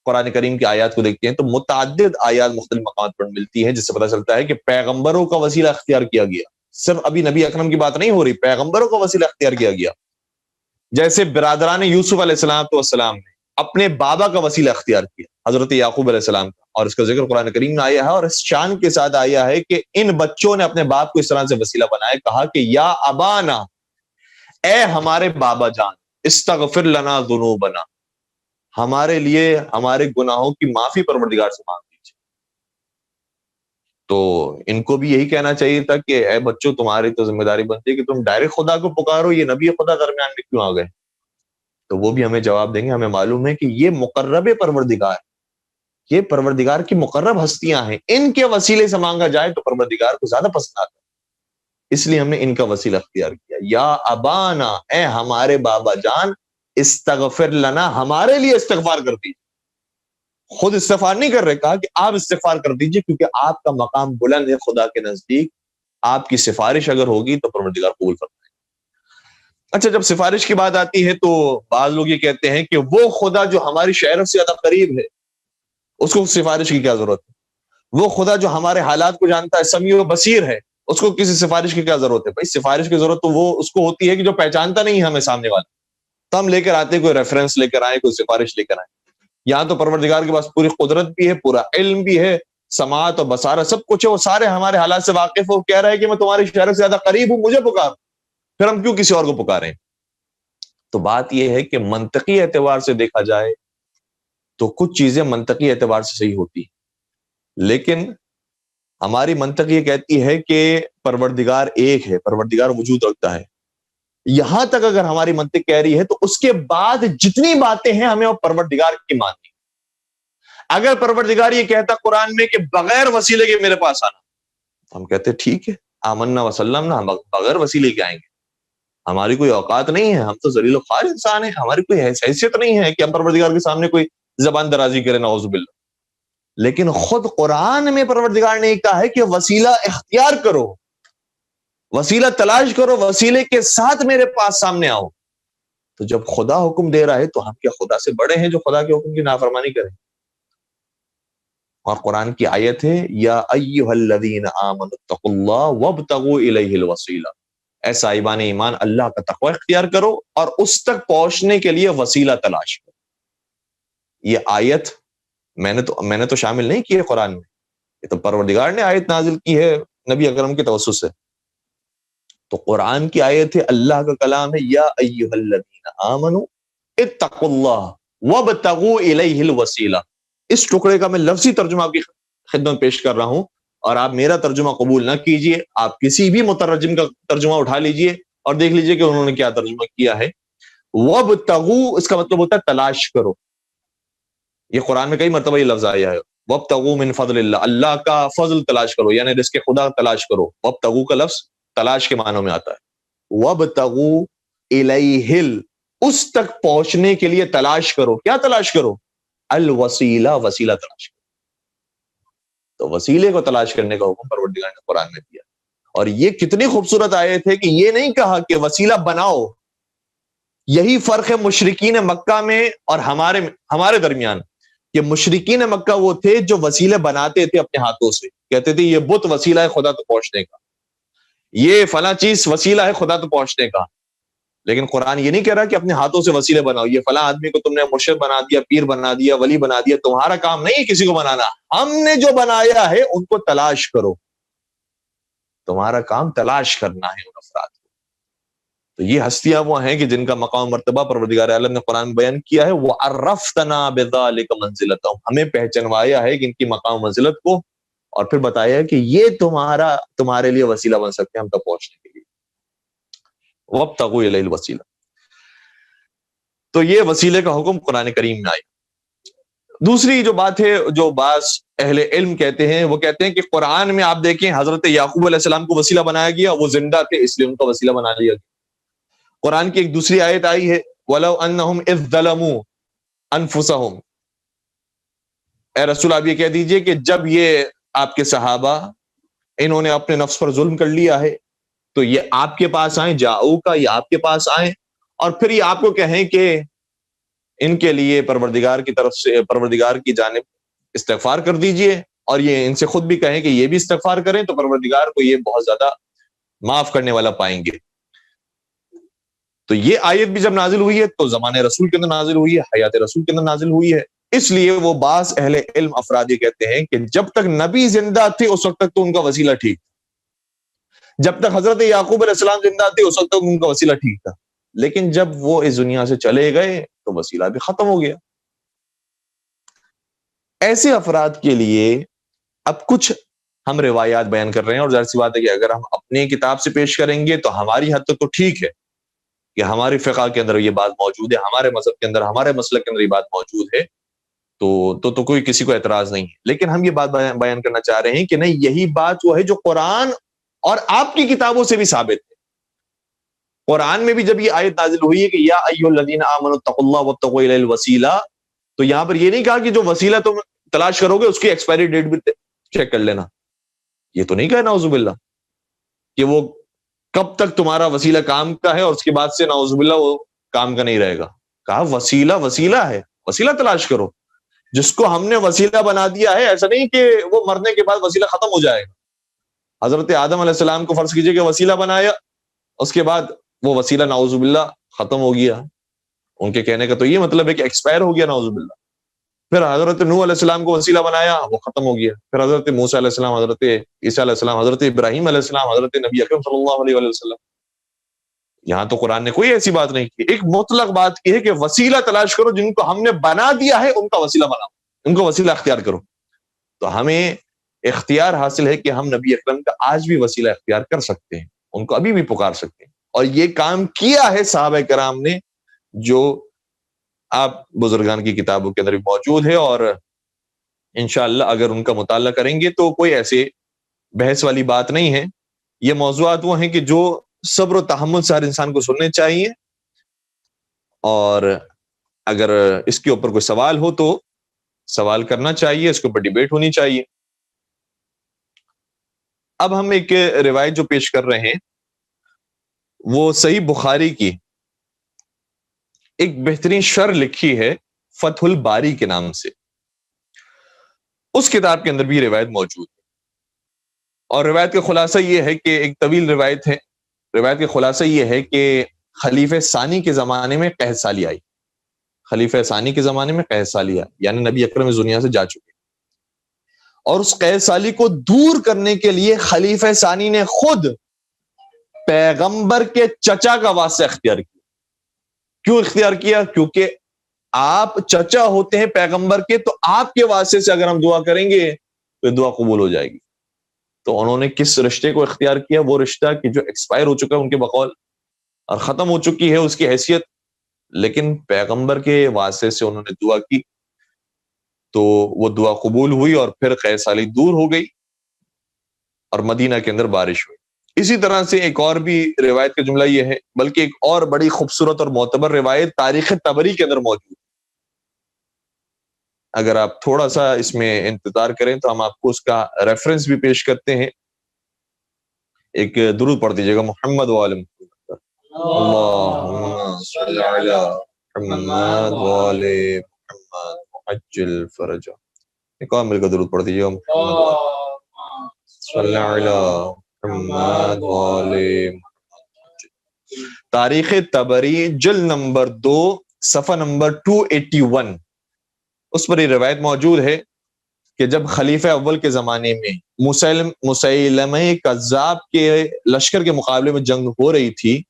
قرآن کریم کی آیات کو دیکھتے ہیں تو متعدد آیات مختلف مقامات پر ملتی ہیں، جس سے پتہ چلتا ہے کہ پیغمبروں کا وسیلہ اختیار کیا گیا، صرف ابھی نبی اکرم کی بات نہیں ہو رہی، پیغمبروں کا وسیلہ اختیار کیا گیا۔ جیسے برادران یوسف علیہ السلام نے اپنے بابا کا وسیلہ اختیار کیا، حضرت یعقوب علیہ السلام کا، اور اس کا ذکر قرآن کریم میں آیا ہے، اور اس شان کے ساتھ آیا ہے کہ ان بچوں نے اپنے باپ کو اس طرح سے وسیلہ بنایا، کہا کہ یا ابانا، اے ہمارے بابا جان، استغفر لنا ذنوبنا، ہمارے لیے ہمارے گناہوں کی معافی پروردگار سے مانگ لیجیے۔ تو ان کو بھی یہی کہنا چاہیے تھا کہ اے بچوں، تمہاری تو ذمہ داری بنتی ہے کہ تم ڈائریکٹ خدا کو پکارو، یہ نبی خدا درمیان میں کیوں آ گئے؟ تو وہ بھی ہمیں جواب دیں گے، ہمیں معلوم ہے کہ یہ مقرب پروردگار، یہ پروردگار کی مقرب ہستیاں ہیں، ان کے وسیلے سے مانگا جائے تو پروردگار کو زیادہ پسند آتا ہے، اس لیے ہم نے ان کا وسیلہ اختیار کیا۔ یا ابانا، اے ہمارے بابا جان، استغفر لنا، ہمارے لیے استغفار کر دیجیے۔ خود استغفار نہیں کر رہے، کہا کہ آپ استغفار کر دیجیے، کیونکہ آپ کا مقام بلند ہے خدا کے نزدیک، آپ کی سفارش اگر ہوگی تو پروردگار قبول فرمائے. اچھا، جب سفارش کی بات آتی ہے تو بعض لوگ یہ کہتے ہیں کہ وہ خدا جو ہماری شہرت سے زیادہ قریب ہے اس کو سفارش کی کیا ضرورت ہے؟ وہ خدا جو ہمارے حالات کو جانتا ہے، سمیع و بصیر ہے، اس کو کسی سفارش کی کیا ضرورت ہے؟ بھائی سفارش کی ضرورت تو وہ اس کو ہوتی ہے کہ جو پہچانتا نہیں ہے ہمیں سامنے والا، تو ہم لے کر آتے کوئی ریفرنس لے کر آئے، کوئی سفارش لے کر آئے. یہاں تو پروردگار کے پاس پوری قدرت بھی ہے، پورا علم بھی ہے، سماعت اور بصارت سب کچھ ہے، وہ سارے ہمارے حالات سے واقف ہے. وہ کہہ رہا ہے کہ میں تمہاری شہرت سے زیادہ قریب ہوں، مجھے پکار. پھر ہم کیوں کسی اور کو پکاریں؟ تو بات یہ ہے کہ منطقی اعتبار سے دیکھا جائے تو کچھ چیزیں منطقی اعتبار سے صحیح ہوتی ہیں، لیکن ہماری منطق یہ کہتی ہے کہ پروردگار ایک ہے، پروردگار وجود رکھتا ہے. یہاں تک اگر ہماری منطق کہہ رہی ہے تو اس کے بعد جتنی باتیں ہیں ہمیں وہ پروردگار کی ماننی. اگر پروردگار یہ کہتا قرآن میں کہ بغیر وسیلے کے میرے پاس آنا، تو ہم کہتے ٹھیک ہے، آمنا وسلم نا، بغیر وسیلے کے آئیں گے. ہماری کوئی اوقات نہیں ہے، ہم تو ذلیل و خوار انسان ہیں، ہماری کوئی حیثیت نہیں ہے کہ ہم پروردگار کے سامنے کوئی زبان درازی کریں، نعوذ باللہ. لیکن خود قرآن میں پروردگار نے کہا ہے کہ وسیلہ اختیار کرو، وسیلہ تلاش کرو، وسیلے کے ساتھ میرے پاس سامنے آؤ. تو جب خدا حکم دے رہا ہے تو ہم کیا خدا سے بڑے ہیں جو خدا کے حکم کی نافرمانی کریں؟ اور قرآن کی آیت ہے یا ایھا الذین آمنوا اتقوا اللہ وابتغوا الیہ الوسیلہ، اے صاحبان ایمان اللہ کا تقوی اختیار کرو اور اس تک پہنچنے کے لیے وسیلہ تلاش کرو. یہ آیت میں نے تو شامل نہیں کی ہے قرآن میں، یہ تو پروردگار نے آیت نازل کی ہے نبی اکرم کے توسط سے. تو قرآن کی آیت ہے، اللہ کا کلام ہے، یا ایھا الذین آمنوا اتقوا اللہ وابتغوا الیہ الوسیلہ. اس ٹکڑے کا میں لفظی ترجمہ آپ کی خدمت پیش کر رہا ہوں، اور آپ میرا ترجمہ قبول نہ کیجئے، آپ کسی بھی مترجم کا ترجمہ اٹھا لیجئے اور دیکھ لیجئے کہ انہوں نے کیا ترجمہ کیا ہے. وابتغوا اس کا مطلب ہوتا ہے تلاش کرو. یہ قرآن میں کئی مرتبہ یہ لفظ آیا ہے، وابتغوا من فضل اللہ، اللہ کا فضل تلاش کرو، یعنی رزق خدا تلاش کرو. وابتغوا کا لفظ تلاش کے معنوں میں آتا ہے. وابتغوا الیہ، اس تک پہنچنے کے لیے تلاش کرو. کیا تلاش کرو؟ الوسیلہ، وسیلہ تلاش کرو. تو وسیلے کو تلاش کرنے کا حکم پروردگار نے قرآن میں دیا. اور یہ کتنی خوبصورت آیت ہے کہ یہ نہیں کہا کہ وسیلہ بناؤ. یہی فرق ہے مشرکین مکہ میں اور ہمارے درمیان، کہ مشرکین مکہ وہ تھے جو وسیلے بناتے تھے اپنے ہاتھوں سے، کہتے تھے یہ بت وسیلہ ہے خدا تک پہنچنے کا، یہ فلاں چیز وسیلہ ہے خدا تک پہنچنے کا. لیکن قرآن یہ نہیں کہہ رہا کہ اپنے ہاتھوں سے وسیلے بناؤ، یہ فلاں آدمی کو تم نے مرشد بنا دیا، پیر بنا دیا، ولی بنا دیا. تمہارا کام نہیں ہے کسی کو بنانا، ہم نے جو بنایا ہے ان کو تلاش کرو. تمہارا کام تلاش کرنا ہے ان افراد کو. تو یہ ہستیاں وہ ہیں کہ جن کا مقام مرتبہ پروردگار عالم نے قرآن میں بیان کیا ہے. وَعَرَّفْتَنَا بِذَلِكَ مَنزِلَتَهُمْ، ہمیں پہچنوایا ہے کہ ان کی مقام منزلت کو، اور پھر بتایا کہ یہ تمہارے لیے وسیلہ بن سکتے ہیں ہم تک پہنچنے کے لیے. وَابْتَغُوا إِلَيْهِ الْوَسِيلَةَ. تو یہ وسیلے کا حکم قرآن کریم میں آیا. دوسری جو بات ہے جو بعض اہل علم کہتے ہیں، وہ کہتے ہیں کہ قرآن میں آپ دیکھیں حضرت یعقوب علیہ السلام کو وسیلہ بنایا گیا، وہ زندہ تھے اس لیے ان کا وسیلہ بنا لیا گیا. قرآن کی ایک دوسری آیت آئی ہے وَلَوْ أَنَّهُمْ إِذْ ظَلَمُوا أَنفُسَهُمْ، اے رسول آپ یہ کہہ دیجئے کہ جب یہ آپ کے صحابہ انہوں نے اپنے نفس پر ظلم کر لیا ہے تو یہ آپ کے پاس آئیں، جاؤ کا یہ آپ کے پاس آئیں، اور پھر یہ آپ کو کہیں کہ ان کے لیے پروردگار کی طرف سے، پروردگار کی جانب استغفار کر دیجئے، اور یہ ان سے خود بھی کہیں کہ یہ بھی استغفار کریں، تو پروردگار کو یہ بہت زیادہ معاف کرنے والا پائیں گے. تو یہ آیت بھی جب نازل ہوئی ہے تو زمانے رسول کے اندر نازل ہوئی ہے، حیات رسول کے اندر نازل ہوئی ہے. اس لیے وہ بعض اہل علم افراد یہ کہتے ہیں کہ جب تک نبی زندہ تھے اس وقت تک تو ان کا وسیلہ ٹھیک تھا، جب تک حضرت یعقوب علیہ السلام زندہ تھے اس وقت تک ان کا وسیلہ ٹھیک تھا، لیکن جب وہ اس دنیا سے چلے گئے تو وسیلہ بھی ختم ہو گیا. ایسے افراد کے لیے اب کچھ ہم روایات بیان کر رہے ہیں، اور ظاہر سی بات ہے کہ اگر ہم اپنی کتاب سے پیش کریں گے تو ہماری حد تک تو ٹھیک ہے کہ ہماری فقہ کے اندر یہ بات موجود ہے، ہمارے مذہب کے اندر، ہمارے مسلک کے اندر یہ بات موجود ہے، تو کوئی کسی کو اعتراض نہیں ہے. لیکن ہم یہ بات بیان کرنا چاہ رہے ہیں کہ نہیں، یہی بات وہ ہے جو قرآن اور آپ کی کتابوں سے بھی ثابت ہے. قرآن میں بھی جب یہ آیت نازل ہوئی ہے کہ یا ایھا الذین آمنوا اتقوا اللہ وابتغوا الیہ الوسیلہ، تو یہاں پر یہ نہیں کہا کہ جو وسیلہ تم تلاش کرو گے اس کی ایکسپائری ڈیٹ بھی چیک کر لینا، یہ تو نہیں کہنا نعوذ باللہ. کہ وہ کب تک تمہارا وسیلہ کام کا ہے اور اس کے بعد سے نعوذ باللہ وہ کام کا نہیں رہے گا. کہا وسیلہ ہے، وسیلہ تلاش کرو. جس کو ہم نے وسیلہ بنا دیا ہے، ایسا نہیں کہ وہ مرنے کے بعد وسیلہ ختم ہو جائے گا. حضرت آدم علیہ السلام کو فرض کیجئے کہ وسیلہ بنایا، اس کے بعد وہ وسیلہ نعوذ باللہ ختم ہو گیا. ان کے کہنے کا تو یہ مطلب ہے کہ ایکسپائر ہو گیا نعوذ باللہ. پھر حضرت نوح علیہ السلام کو وسیلہ بنایا، وہ ختم ہو گیا. پھر حضرت موسیٰ علیہ السلام، حضرت عیسیٰ علیہ السلام، حضرت ابراہیم علیہ السلام، حضرت نبی اکرم صلی اللہ علیہ وآلہ وسلم. یہاں تو قرآن نے کوئی ایسی بات نہیں کی، ایک مطلق بات کی ہے کہ وسیلہ تلاش کرو، جن کو ہم نے بنا دیا ہے ان کا وسیلہ بناؤ، ان کو وسیلہ اختیار کرو. تو ہمیں اختیار حاصل ہے کہ ہم نبی اکرم کا آج بھی وسیلہ اختیار کر سکتے ہیں، ان کو ابھی بھی پکار سکتے ہیں. اور یہ کام کیا ہے صحابہ کرام نے، جو آپ بزرگان کی کتابوں کے اندر بھی موجود ہے. اور انشاءاللہ اگر ان کا مطالعہ کریں گے تو کوئی ایسے بحث والی بات نہیں ہے. یہ موضوعات وہ ہیں کہ جو صبر و تحمل سے ہر انسان کو سننے چاہیے، اور اگر اس کے اوپر کوئی سوال ہو تو سوال کرنا چاہیے، اس کے اوپر ڈیبیٹ ہونی چاہیے. اب ہم ایک روایت جو پیش کر رہے ہیں وہ صحیح بخاری کی ایک بہترین شرح لکھی ہے فتح الباری کے نام سے. اس کتاب کے اندر بھی یہ روایت موجود ہے، اور روایت کا خلاصہ یہ ہے کہ ایک طویل روایت ہے. روایت کا خلاصہ یہ ہے کہ خلیفہ ثانی کے زمانے میں قحط سالی آئی. خلیفہ ثانی کے زمانے میں قحط سالی آئی، یعنی نبی اکرم اس دنیا سے جا چکے، اور اس قحط سالی کو دور کرنے کے لیے خلیفہ ثانی نے خود پیغمبر کے چچا کا واسطہ اختیار کیا. کیوں اختیار کیا؟ کیونکہ آپ چچا ہوتے ہیں پیغمبر کے، تو آپ کے واسطے سے اگر ہم دعا کریں گے تو دعا قبول ہو جائے گی. تو انہوں نے کس رشتے کو اختیار کیا؟ وہ رشتہ کہ جو ایکسپائر ہو چکا ہے ان کے بقول، اور ختم ہو چکی ہے اس کی حیثیت، لیکن پیغمبر کے واسطے سے انہوں نے دعا کی تو وہ دعا قبول ہوئی، اور پھر قحط سالی دور ہو گئی اور مدینہ کے اندر بارش ہوئی. اسی طرح سے ایک اور بھی روایت کا جملہ یہ ہے، بلکہ ایک اور بڑی خوبصورت اور معتبر روایت تاریخ طبری کے اندر موجود ہے. اگر آپ تھوڑا سا اس میں انتظار کریں تو ہم آپ کو اس کا ریفرنس بھی پیش کرتے ہیں. ایک درود پڑھ دیجیے گا، محمد وعلی محمد، اللہم صلی علی محمد وعلی محمد عجل فرجہ. ایک اور مل کر درود پڑھ دیجیے گا، محمد صلی علی محمد وعلی محمد. تاریخ طبری جلد نمبر 2 صفحہ نمبر 281، اس پر یہ روایت موجود ہے کہ جب خلیفہ اول کے زمانے میں مسیلمہ کذاب کے لشکر کے مقابلے میں جنگ ہو رہی تھی،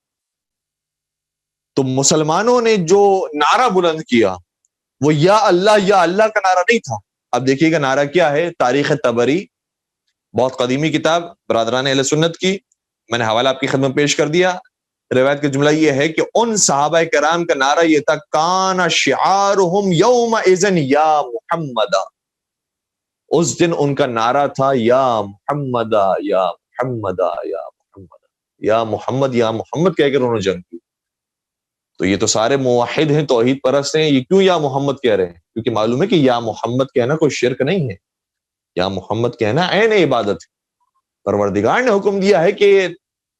تو مسلمانوں نے جو نعرہ بلند کیا وہ یا اللہ کا نعرہ نہیں تھا. اب دیکھیے گا نعرہ کیا ہے. تاریخ طبری بہت قدیمی کتاب برادران اہل سنت کی، میں نے حوالہ آپ کی خدمت پیش کر دیا. روایت کا جملہ یہ ہے کہ ان صحابہ کرام کا نعرہ یہ تھا، کان شعارہم یومئذ یا محمد. اس دن ان کا نعرہ تھا یا محمد یا محمد یا محمد یا محمد یا محمد کہہ کر انہوں نے جنگ کی. تو یہ تو سارے موحد ہیں، توحید پرست ہیں، یہ کیوں یا محمد کہہ رہے ہیں؟ کیونکہ معلوم ہے کہ یا محمد کہنا کوئی شرک نہیں ہے، یا محمد کہنا عین عبادت ہے. پروردگار نے حکم دیا ہے کہ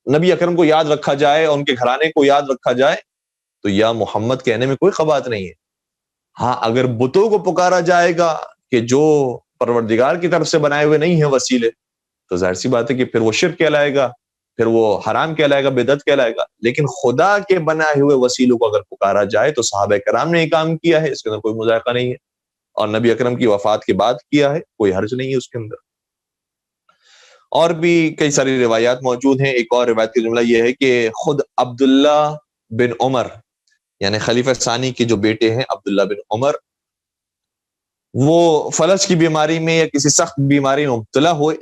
نبی اکرم کو یاد رکھا جائے اور ان کے گھرانے کو یاد رکھا جائے، تو یا محمد کہنے میں کوئی خبات نہیں ہے. ہاں اگر بتوں کو پکارا جائے گا کہ جو پروردگار کی طرف سے بنائے ہوئے نہیں ہیں وسیلے، تو ظاہر سی بات ہے کہ پھر وہ شرک کہلائے گا، پھر وہ حرام کہلائے گا، بدعت کہلائے گا. لیکن خدا کے بنائے ہوئے وسیلوں کو اگر پکارا جائے تو صحابہ کرام نے یہ کام کیا ہے، اس کے اندر کوئی مذائقہ نہیں ہے، اور نبی اکرم کی وفات کے بعد کیا ہے، کوئی حرج نہیں ہے اس کے اندر. اور بھی کئی ساری روایات موجود ہیں. ایک اور روایت کا جملہ یہ ہے کہ خود عبداللہ بن عمر، یعنی خلیفہ ثانی کے جو بیٹے ہیں عبداللہ بن عمر، وہ فلج کی بیماری میں یا کسی سخت بیماری میں مبتلا ہوئے،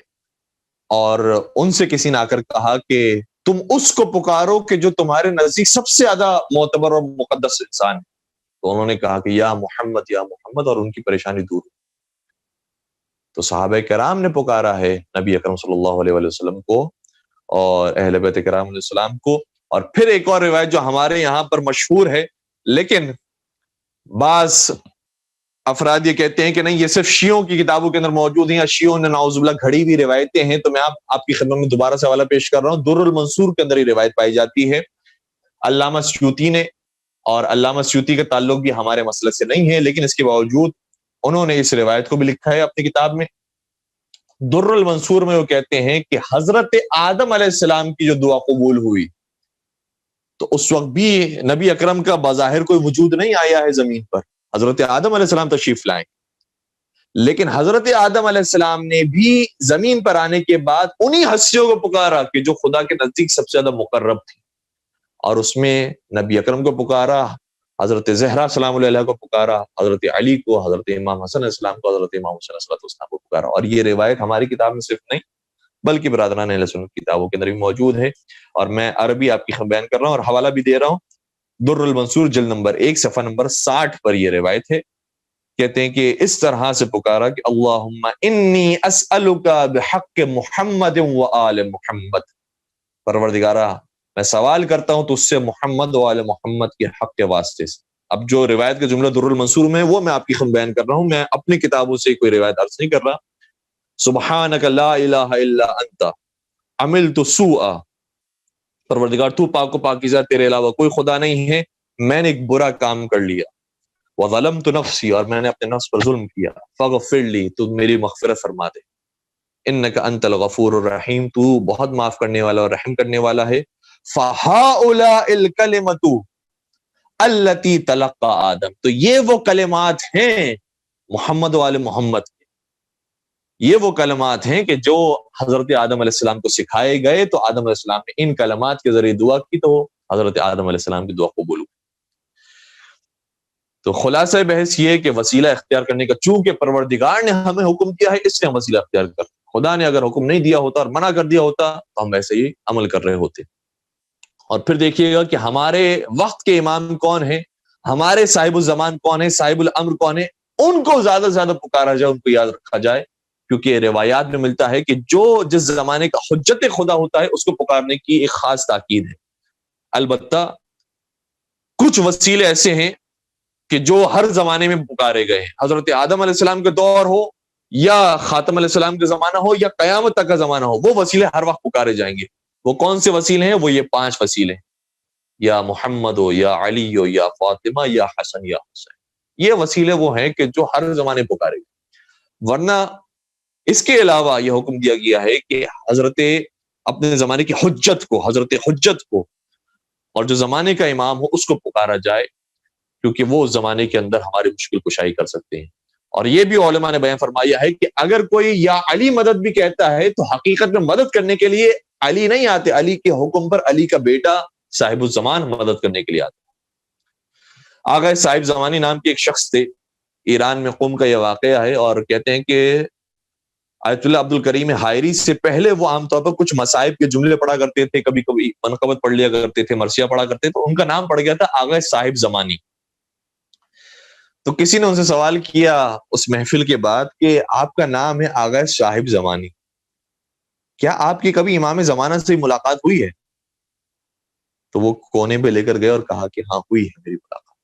اور ان سے کسی نے آ کر کہا کہ تم اس کو پکارو کہ جو تمہارے نزدیک سب سے زیادہ معتبر اور مقدس انسان ہے. تو انہوں نے کہا کہ یا محمد یا محمد، اور ان کی پریشانی دور. تو صحابہ کرام نے پکارا ہے نبی اکرم صلی اللہ علیہ وآلہ وسلم کو اور اہل بیت کرام علیہ السلام کو. اور پھر ایک اور روایت جو ہمارے یہاں پر مشہور ہے، لیکن بعض افراد یہ کہتے ہیں کہ نہیں یہ صرف شیعوں کی کتابوں کے اندر موجود ہیں یا شیعوں نے نعوذ باللہ گھڑی بھی روایتیں ہیں، تو میں آپ کی خدمت میں دوبارہ سے حوالہ پیش کر رہا ہوں، در المنصور کے اندر یہ روایت پائی جاتی ہے علامہ سیوطی نے، اور علامہ سیوطی کا تعلق بھی ہمارے مسلک سے نہیں ہے، لیکن اس کے باوجود انہوں نے اس روایت کو بھی لکھا ہے اپنی کتاب میں۔ در المنصور میں وہ کہتے ہیں کہ حضرت آدم علیہ السلام کی جو دعا قبول ہوئی تو اس وقت بھی نبی اکرم کا بظاہر کوئی وجود نہیں آیا ہے زمین پر، حضرت آدم علیہ السلام تشریف لائیں، لیکن حضرت آدم علیہ السلام نے بھی زمین پر آنے کے بعد انہی ہستیوں کو پکارا کہ جو خدا کے نزدیک سب سے زیادہ مقرب تھی، اور اس میں نبی اکرم کو پکارا، حضرت زہرا سلام اللہ علیہ کو پکارا، حضرت علی کو، حضرت امام حسن علیہ السلام کو، حضرت امام حسین علیہ السلام کو پکارا، اور یہ روایت ہماری کتاب میں صرف نہیں بلکہ برادران اہل سنت کتابوں کے اندر بھی موجود ہے، اور میں عربی آپ کی بیان کر رہا ہوں اور حوالہ بھی دے رہا ہوں۔ در المنصور جلد نمبر 1 صفحہ نمبر 60 پر یہ روایت ہے، کہتے ہیں کہ اس طرح سے پکارا کہ اللہم انی اسألک بحق محمد و آل محمد، پروردگارا میں سوال کرتا ہوں تو اس سے محمد و آل محمد کے حق کے واسطے سے۔ اب جو روایت کا جملہ در المنصور میں وہ میں آپ کی خدمت بیان کر رہا ہوں، میں اپنی کتابوں سے کوئی روایت عرض نہیں کر رہا۔ سبحانک لا الہ الا انت عملت سوءا، پروردگار تو پاک و پاکیزہ، تیرے علاوہ کوئی خدا نہیں ہے، میں نے ایک برا کام کر لیا، وظلمت نفسی، اور میں نے اپنے نفس پر ظلم کیا، فاغفر لی، تو میری مغفرت فرما دے، انک انت الغفور الرحیم، تو بہت معاف کرنے والا اور رحم کرنے والا ہے۔ فہؤلاء الکلمۃ التی تلقى آدم، تو یہ وہ کلمات ہیں محمد و آل محمد کے، یہ وہ کلمات ہیں کہ جو حضرت آدم علیہ السلام کو سکھائے گئے، تو آدم علیہ السلام نے ان کلمات کے ذریعے دعا کی تو حضرت آدم علیہ السلام کی دعا قبول ہوئی۔ تو خلاصہ بحث یہ ہے کہ وسیلہ اختیار کرنے کا چونکہ پروردگار نے ہمیں حکم کیا ہے، اس لیے ہم وسیلہ اختیار کرتے ہیں، خدا نے اگر حکم نہیں دیا ہوتا اور منع کر دیا ہوتا تو ہم ویسے ہی عمل کر رہے ہوتے۔ اور پھر دیکھیے گا کہ ہمارے وقت کے امام کون ہیں، ہمارے صاحب الزمان کون ہیں، صاحب الامر کون ہیں، ان کو زیادہ سے زیادہ پکارا جائے، ان کو یاد رکھا جائے، کیونکہ روایات میں ملتا ہے کہ جو جس زمانے کا حجت خدا ہوتا ہے اس کو پکارنے کی ایک خاص تاکید ہے۔ البتہ کچھ وسیلے ایسے ہیں کہ جو ہر زمانے میں پکارے گئے ہیں، حضرت آدم علیہ السلام کے دور ہو یا خاتم علیہ السلام کے زمانہ ہو یا قیامت تک کا زمانہ ہو، وہ وسیلے ہر وقت پکارے جائیں گے۔ وہ کون سے وسیلے ہیں؟ وہ یہ 5 وسیلے ہیں، یا محمد ہو، یا علی ہو، یا فاطمہ، یا حسن، یا حسین، یہ وسیلے وہ ہیں کہ جو ہر زمانے پکارے گئے۔ ورنہ اس کے علاوہ یہ حکم دیا گیا ہے کہ حضرت اپنے زمانے کی حجت کو، حضرت حجت کو، اور جو زمانے کا امام ہو اس کو پکارا جائے، کیونکہ وہ اس زمانے کے اندر ہماری مشکل کشائی کر سکتے ہیں۔ اور یہ بھی علماء نے بیان فرمایا ہے کہ اگر کوئی یا علی مدد بھی کہتا ہے تو حقیقت میں مدد کرنے کے لیے علی نہیں آتے، علی کے حکم پر علی کا بیٹا صاحب الزمان مدد کرنے کے لیے آتا۔ آغا صاحب زمانی نام کے ایک شخص تھے، ایران میں قم کا یہ واقعہ ہے، اور کہتے ہیں کہ آیت اللہ عبد الکریم حائری سے پہلے وہ عام طور پر کچھ مصائب کے جملے پڑھا کرتے تھے، کبھی کبھی منقبت پڑھ لیا کرتے تھے، مرثیہ پڑھا کرتے تھے، تو ان کا نام پڑ گیا تھا آغا صاحب زمانی۔ تو کسی نے ان سے سوال کیا اس محفل کے بعد کہ آپ کا نام ہے آغا صاحب زمانی، کیا آپ کی کبھی امام زمانہ سے ملاقات ہوئی ہے؟ تو وہ کونے پہ لے کر گئے اور کہا کہ ہاں ہوئی ہے میری ملاقات۔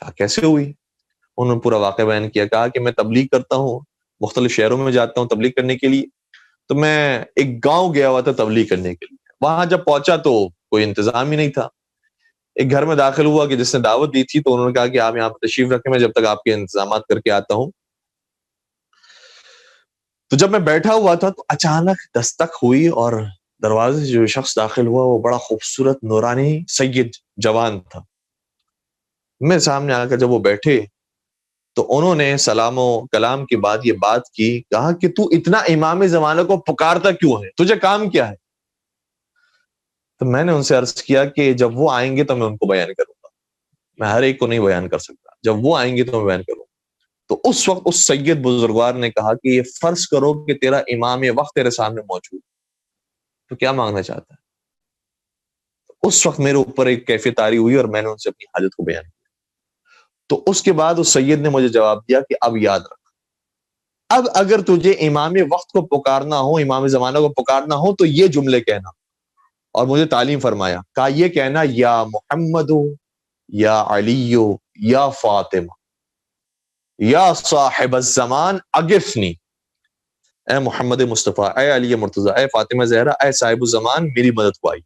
کہا کیسے ہوئی؟ انہوں نے پورا واقعہ بیان کیا، کہا کہ میں تبلیغ کرتا ہوں، مختلف شہروں میں جاتا ہوں تبلیغ کرنے کے لیے، تو میں ایک گاؤں گیا ہوا تھا تبلیغ کرنے کے لیے، وہاں جب پہنچا تو کوئی انتظام ہی نہیں تھا، ایک گھر میں داخل ہوا کہ جس نے دعوت دی تھی، تو انہوں نے کہا کہ آپ یہاں پہ تشریف رکھیں، میں جب تک آپ کے انتظامات کر کے آتا ہوں۔ تو جب میں بیٹھا ہوا تھا تو اچانک دستک ہوئی اور دروازے سے جو شخص داخل ہوا وہ بڑا خوبصورت نورانی سید جوان تھا۔ میں سامنے آ کر جب وہ بیٹھے تو انہوں نے سلام و کلام کے بعد یہ بات کی، کہا کہ تو اتنا امام زمانہ کو پکارتا کیوں ہے، تجھے کام کیا ہے؟ تو میں نے ان سے عرض کیا کہ جب وہ آئیں گے تو میں ان کو بیان کروں گا، میں ہر ایک کو نہیں بیان کر سکتا، جب وہ آئیں گے تو میں بیان کروں گا۔ تو اس وقت اس سید بزرگوار نے کہا کہ یہ فرض کرو کہ تیرا امام وقت تیرے سامنے موجود، تو کیا مانگنا چاہتا ہے؟ اس وقت میرے اوپر ایک کیفیت طاری ہوئی اور میں نے ان سے اپنی حاجت کو بیان کیا۔ تو اس کے بعد اس سید نے مجھے جواب دیا کہ اب یاد رکھ، اب اگر تجھے امام وقت کو پکارنا ہو، امام زمانہ کو پکارنا ہو تو یہ جملے کہنا، اور مجھے تعلیم فرمایا، کہا یہ کہنا یا محمد یا علی یا فاطمہ، یا صاحب الزمان اغثنی، اے محمد مصطفیٰ، اے علی مرتضیٰ، اے فاطمہ زہرا، اے صاحب الزمان، میری مدد کو آئی۔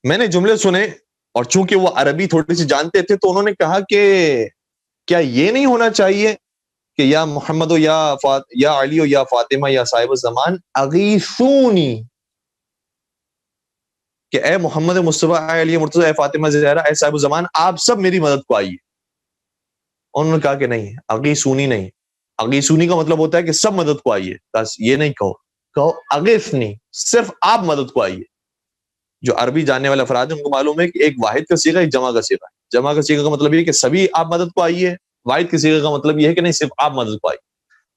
میں نے جملے سنے اور چونکہ وہ عربی تھوڑی سی جانتے تھے تو انہوں نے کہا کہ کیا یہ نہیں ہونا چاہیے کہ یا محمد و یا علی و یا فاطمہ یا صاحب الزمان اغیثونی، کہ اے محمد مصطفیٰ، اے علی مرتضیٰ، اے فاطمہ زہرا، اے صاحب الزمان، آپ سب میری مدد کو آئیے۔ انہوں نے کہا کہ نہیں، اغیثونی نہیں، اغیثونی کا مطلب ہوتا ہے کہ سب مدد کو آئیے، بس یہ نہیں کہو اغیثنی، صرف آپ مدد کو آئیے۔ جو عربی جاننے والے افراد ہیں ان کو معلوم ہے کہ ایک واحد کا صیغہ، ایک جمع کا صیغہ ہے۔ جمع کا صیغہ کا مطلب یہ ہے کہ سبھی آپ مدد کو آئیے، واحد کے صیغہ کا مطلب یہ ہے کہ نہیں، صرف آپ مدد کو آئیے۔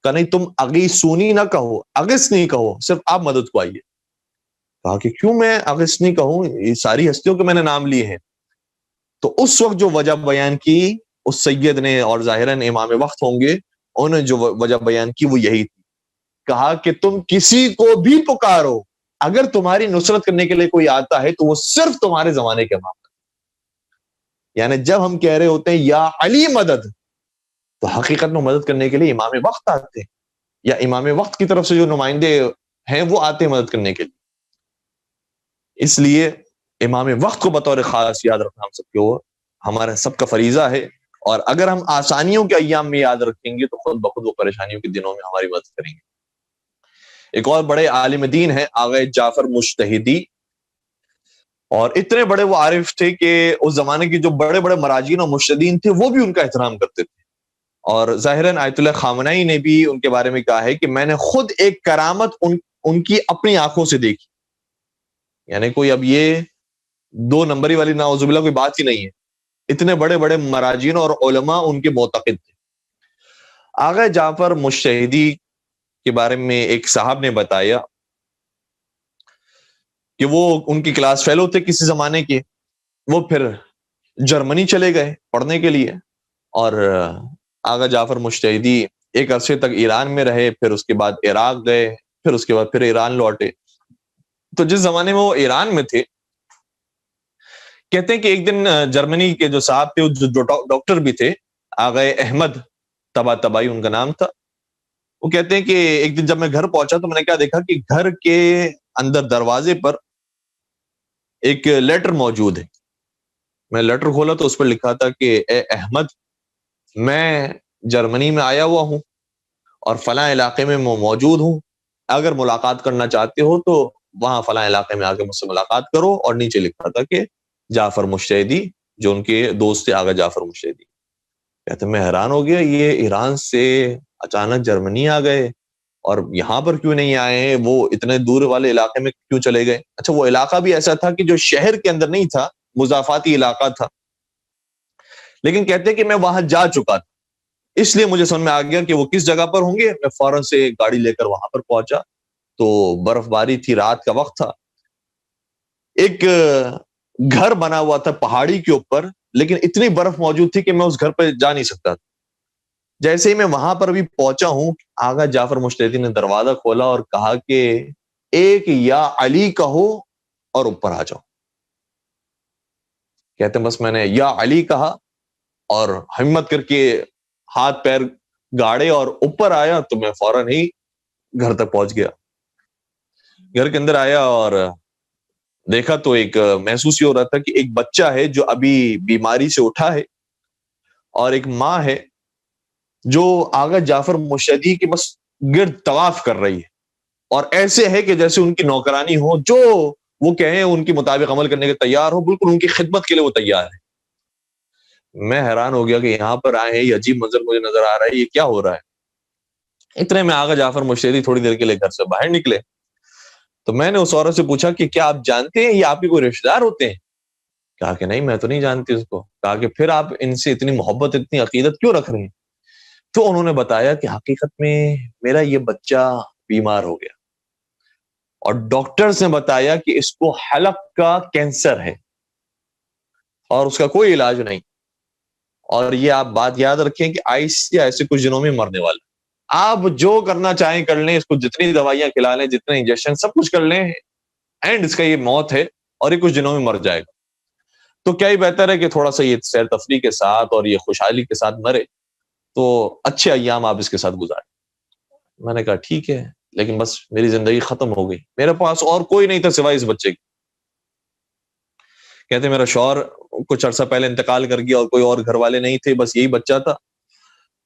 کہ نہیں تم اغیثونی نہ کہو، اغث نہیں کہو، صرف آپ مدد کو آئیے۔ کہا کہ کیوں میں اغث نہیں کہوں، یہ ساری ہستیوں کے میں نے نام لیے ہیں۔ تو اس وقت جو وجہ بیان کی اس سید نے، اور ظاہراً امام وقت ہوں گے، انہوں نے جو وجہ بیان کی وہ یہی تھی، کہا کہ تم کسی کو بھی پکارو، اگر تمہاری نصرت کرنے کے لیے کوئی آتا ہے تو وہ صرف تمہارے زمانے کے امام۔ یعنی جب ہم کہہ رہے ہوتے ہیں یا علی مدد، تو حقیقت میں مدد کرنے کے لیے امام وقت آتے ہیں، یا امام وقت کی طرف سے جو نمائندے ہیں وہ آتے ہیں مدد کرنے کے لیے۔ اس لیے امام وقت کو بطور خاص یاد رکھنا ہم سب کو، ہمارا سب کا فریضہ ہے، اور اگر ہم آسانیوں کے ایام میں یاد رکھیں گے تو خود بخود وہ پریشانیوں کے دنوں میں ہماری مدد کریں گے۔ ایک اور بڑے عالم دین ہیں آغا جعفر مجتہدی، اور اتنے بڑے وہ عارف تھے کہ اس زمانے کے جو بڑے بڑے مراجعین اور مجتہدین تھے وہ بھی ان کا احترام کرتے تھے۔ اور ظاہراً آیت اللہ خامنائی نے بھی ان کے بارے میں کہا ہے کہ میں نے خود ایک کرامت ان کی اپنی آنکھوں سے دیکھی۔ یعنی کوئی اب یہ دو نمبری والی نعوذ باللہ کوئی بات ہی نہیں ہے، اتنے بڑے بڑے مراجعین اور علماء ان کے معتقد تھے۔ آغا جعفر مجتہدی کے بارے میں ایک صاحب نے بتایا کہ وہ ان کی کلاس فیلو تھے کسی زمانے کے، وہ پھر جرمنی چلے گئے پڑھنے کے لیے، اور آغا جعفر مجتہدی ایک عرصے تک ایران میں رہے، پھر اس کے بعد عراق گئے، پھر اس کے بعد پھر ایران لوٹے۔ تو جس زمانے میں وہ ایران میں تھے، کہتے ہیں کہ ایک دن جرمنی کے جو صاحب تھے، جو ڈاکٹر بھی تھے، آغا احمد طباطبائی ان کا نام تھا، وہ کہتے ہیں کہ ایک دن جب میں گھر پہنچا تو میں نے کیا دیکھا کہ گھر کے اندر دروازے پر ایک لیٹر موجود ہے۔ میں لیٹر کھولا تو اس پر لکھا تھا کہ اے احمد، میں جرمنی میں آیا ہوا ہوں اور فلاں علاقے میں موجود ہوں، اگر ملاقات کرنا چاہتے ہو تو وہاں فلاں علاقے میں آ کے مجھ سے ملاقات کرو، اور نیچے لکھا تھا کہ جعفر مجتہدی، جو ان کے دوست تھے آغا جعفر مجتہدی۔ کہتے میں حیران ہو گیا، یہ ایران سے اچانک جرمنی آ گئے اور یہاں پر کیوں نہیں آئے ہیں، وہ اتنے دور والے علاقے میں کیوں چلے گئے؟ اچھا، وہ علاقہ بھی ایسا تھا کہ جو شہر کے اندر نہیں تھا، مضافاتی علاقہ تھا، لیکن کہتے کہ میں وہاں جا چکا تھا، اس لیے مجھے سمجھ میں آ گیا کہ وہ کس جگہ پر ہوں گے۔ میں فوراً سے گاڑی لے کر وہاں پر پہنچا تو برف باری تھی، رات کا وقت تھا، ایک گھر بنا ہوا تھا پہاڑی کے اوپر، لیکن اتنی برف موجود تھی کہ میں اس گھر پہ جا نہیں سکتا تھا۔ جیسے ہی میں وہاں پر بھی پہنچا ہوں، آغا جعفر مجتہدی نے دروازہ کھولا اور کہا کہ ایک یا علی کہو اور اوپر آ جاؤ۔ کہتے ہیں بس میں نے یا علی کہا اور ہمت کر کے ہاتھ پیر گاڑے اور اوپر آیا تو میں فوراً ہی گھر تک پہنچ گیا۔ گھر کے اندر آیا اور دیکھا تو ایک محسوس یہ ہو رہا تھا کہ ایک بچہ ہے جو ابھی بیماری سے اٹھا ہے، اور ایک ماں ہے جو آغا جعفر مجتہدی کے بس گرد طواف کر رہی ہے، اور ایسے ہے کہ جیسے ان کی نوکرانی ہو، جو وہ کہیں ان کے مطابق عمل کرنے کے تیار ہو، بالکل ان کی خدمت کے لیے وہ تیار ہے۔ میں حیران ہو گیا کہ یہاں پر آئے ہیں، یہ عجیب منظر مجھے نظر آ رہا ہے، یہ کیا ہو رہا ہے؟ اتنے میں آغا جعفر مجتہدی تھوڑی دیر کے لیے گھر سے باہر نکلے تو میں نے اس عورت سے پوچھا کہ کیا آپ جانتے ہیں یہ آپ کے کوئی رشتہ دار ہوتے ہیں؟ کہا کہ نہیں، میں تو نہیں جانتی اس کو۔ کہا کہ پھر آپ ان سے اتنی محبت، اتنی عقیدت کیوں رکھ رہے ہیں؟ تو انہوں نے بتایا کہ حقیقت میں میرا یہ بچہ بیمار ہو گیا، اور ڈاکٹرز نے بتایا کہ اس کو حلق کا کینسر ہے اور اس کا کوئی علاج نہیں، اور یہ آپ بات یاد رکھیں کہ ایسے کچھ دنوں میں مرنے والا۔ آپ جو کرنا چاہیں کر لیں، اس کو جتنی دوائیاں کھلا لیں، جتنے انجیکشن سب کچھ کر لیں، اینڈ اس کا یہ موت ہے اور یہ کچھ دنوں میں مر جائے گا۔ تو کیا ہی بہتر ہے کہ تھوڑا سا یہ سیر تفریح کے ساتھ اور یہ خوشحالی کے ساتھ مرے، تو اچھے ایام آپ اس کے ساتھ گزاریں۔ میں نے کہا ٹھیک ہے، لیکن بس میری زندگی ختم ہو گئی، میرے پاس اور کوئی نہیں تھا سوائے اس بچے کے۔ کہتے میرا شوہر کچھ عرصہ پہلے انتقال کر گیا اور کوئی اور گھر والے نہیں تھے، بس یہی بچہ تھا۔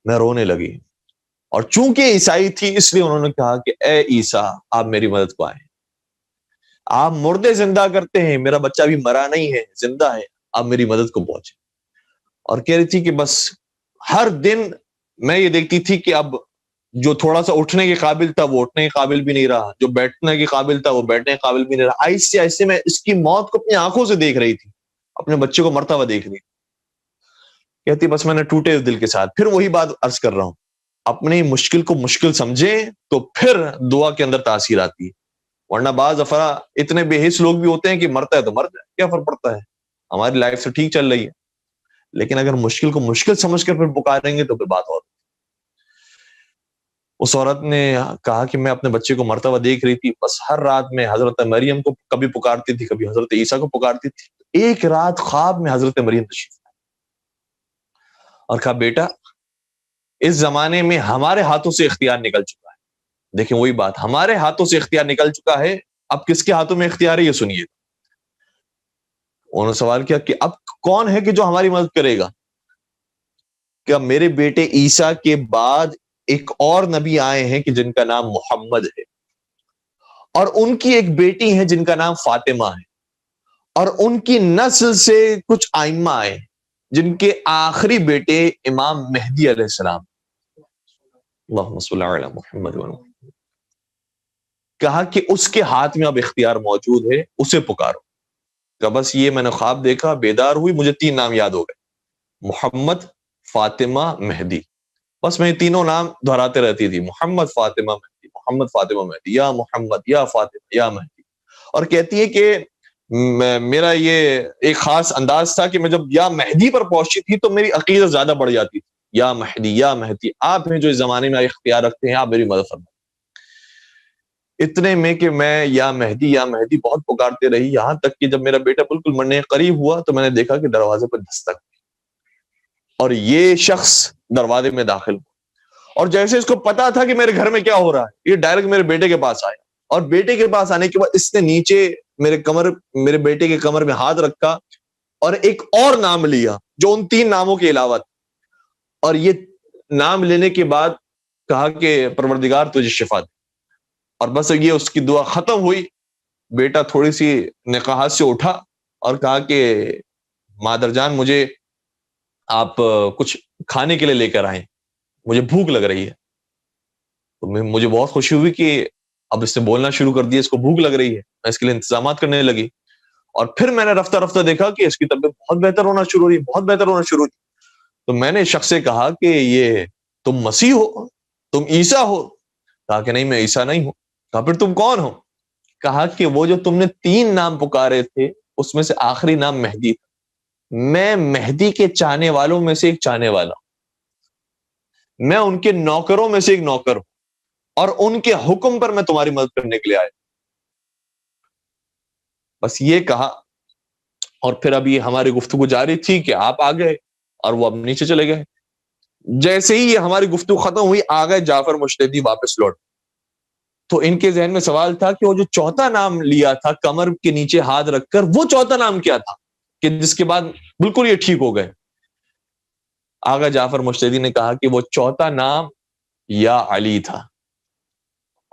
میں رونے لگی، اور چونکہ عیسائی تھی اس لیے انہوں نے کہا کہ اے عیسیٰ آپ میری مدد کو آئیں، آپ مردے زندہ کرتے ہیں، میرا بچہ بھی مرا نہیں ہے، زندہ ہے، آپ میری مدد کو پہنچے۔ اور کہہ رہی تھی کہ بس ہر دن میں یہ دیکھتی تھی کہ اب جو تھوڑا سا اٹھنے کے قابل تھا وہ اٹھنے کے قابل بھی نہیں رہا، جو بیٹھنے کے قابل تھا وہ بیٹھنے کے قابل بھی نہیں رہا۔ آہستہ آہستہ میں اس کی موت کو اپنی آنکھوں سے دیکھ رہی تھی، اپنے بچے کو مرتا ہوا دیکھ رہی تھی۔ کہتی بس میں نے ٹوٹے دل کے ساتھ پھر وہی بات عرض کر رہا ہوں، اپنی مشکل کو مشکل سمجھیں تو پھر دعا کے اندر تاثیر آتی ہے، ورنہ بعض افراد اتنے بے حس لوگ بھی ہوتے ہیں کہ مرتا ہے تو مر جائے، کیا فرق پڑتا ہے، ہماری لائف تو ٹھیک چل رہی ہے۔ لیکن اگر مشکل کو مشکل سمجھ کر پھر پکاریں گے تو پھر بات اور۔ اس عورت نے کہا کہ میں اپنے بچے کو مرتا ہوا دیکھ رہی تھی، بس ہر رات میں حضرت مریم کو کبھی پکارتی تھی، کبھی حضرت عیسیٰ کو پکارتی تھی۔ ایک رات خواب میں حضرت مریم تشریف لائے اور کہا بیٹا اس زمانے میں ہمارے ہاتھوں سے اختیار نکل چکا ہے۔ دیکھیں وہی بات، ہمارے ہاتھوں سے اختیار نکل چکا ہے، اب کس کے ہاتھوں میں اختیار ہے یہ سنیے۔ انہوں نے سوال کیا کہ اب کون ہے کہ جو ہماری مدد کرے گا؟ کیا میرے بیٹے عیسیٰ کے بعد ایک اور نبی آئے ہیں کہ جن کا نام محمد ہے، اور ان کی ایک بیٹی ہے جن کا نام فاطمہ ہے، اور ان کی نسل سے کچھ ائمہ آئے جن کے آخری بیٹے امام مہدی علیہ السلام۔ اللہم صلی علی محمد۔ کہا کہ اس کے ہاتھ میں اب اختیار موجود ہے، اسے پکارو۔ کہ بس یہ میں نے خواب دیکھا، بیدار ہوئی، مجھے 3 نام یاد ہو گئے، محمد، فاطمہ، مہدی۔ بس میں یہ تینوں نام دہراتے رہتی تھی، محمد فاطمہ مہدی، محمد فاطمہ مہدی، یا محمد یا فاطمہ یا مہدی۔ اور کہتی ہے کہ میرا یہ ایک خاص انداز تھا کہ میں جب یا مہدی پر پہنچتی تھی تو میری عقیدت زیادہ بڑھ جاتی تھی، یا مہدی یا مہدی، آپ ہیں جو اس زمانے میں اختیار رکھتے ہیں، آپ میری مدد فرمائیں۔ اتنے میں کہ میں یا مہدی بہت پکارتے رہی، یہاں تک کہ جب میرا بیٹا بالکل مرنے قریب ہوا تو میں نے دیکھا کہ دروازے پر دستک اور یہ شخص دروازے میں داخل ہوا، اور جیسے اس کو پتا تھا کہ میرے گھر میں کیا ہو رہا ہے، یہ ڈائریکٹ میرے بیٹے کے پاس آیا، اور بیٹے کے پاس آنے کے بعد اس نے نیچے میرے بیٹے کے کمر میں ہاتھ رکھا اور ایک اور نام لیا جو ان 3 ناموں کے علاوہ تھا، اور یہ نام لینے کے بعد کہا کہ پروردگار تجھے شفا دے۔ اور بس یہ اس کی دعا ختم ہوئی، بیٹا تھوڑی سی نقاہت سے اٹھا اور کہا کہ مادر جان مجھے آپ کچھ کھانے کے لیے لے کر آئیں، مجھے بھوک لگ رہی ہے۔ تو مجھے بہت خوشی ہوئی کہ اب اس نے بولنا شروع کر دیا، اس کو بھوک لگ رہی ہے، میں اس کے لیے انتظامات کرنے لگی۔ اور پھر میں نے رفتہ رفتہ دیکھا کہ اس کی طبیعت بہت بہتر ہونا شروع ہوئی، بہت بہتر ہونا شروع ہوئی۔ تو میں نے شخص سے کہا کہ یہ تم مسیح ہو، تم عیسیٰ ہو؟ کہا کہ نہیں میں عیسیٰ نہیں ہوں۔ کہا پھر تم کون ہو؟ کہا کہ وہ جو تم نے 3 نام پکارے تھے اس میں سے آخری نام مہدی تھا، میں مہدی کے چاہنے والوں میں سے ایک چاہنے والا ہوں، میں ان کے نوکروں میں سے ایک نوکر ہوں، اور ان کے حکم پر میں تمہاری مدد کرنے کے لیے آیا۔ بس یہ کہا، اور پھر ابھی ہماری گفتگو جاری تھی کہ آپ آ گئے اور وہ اب نیچے چلے گئے۔ جیسے ہی یہ ہماری گفتگو ختم ہوئی آ گئے جعفر مجتہدی واپس لوٹ۔ تو ان کے ذہن میں سوال تھا کہ وہ جو 4تھا نام لیا تھا کمر کے نیچے ہاتھ رکھ کر، وہ 4تھا نام کیا تھا کہ جس کے بعد بالکل یہ ٹھیک ہو گئے؟ آغا جعفر مجتہدی نے کہا کہ وہ 4تھا نام یا علی تھا،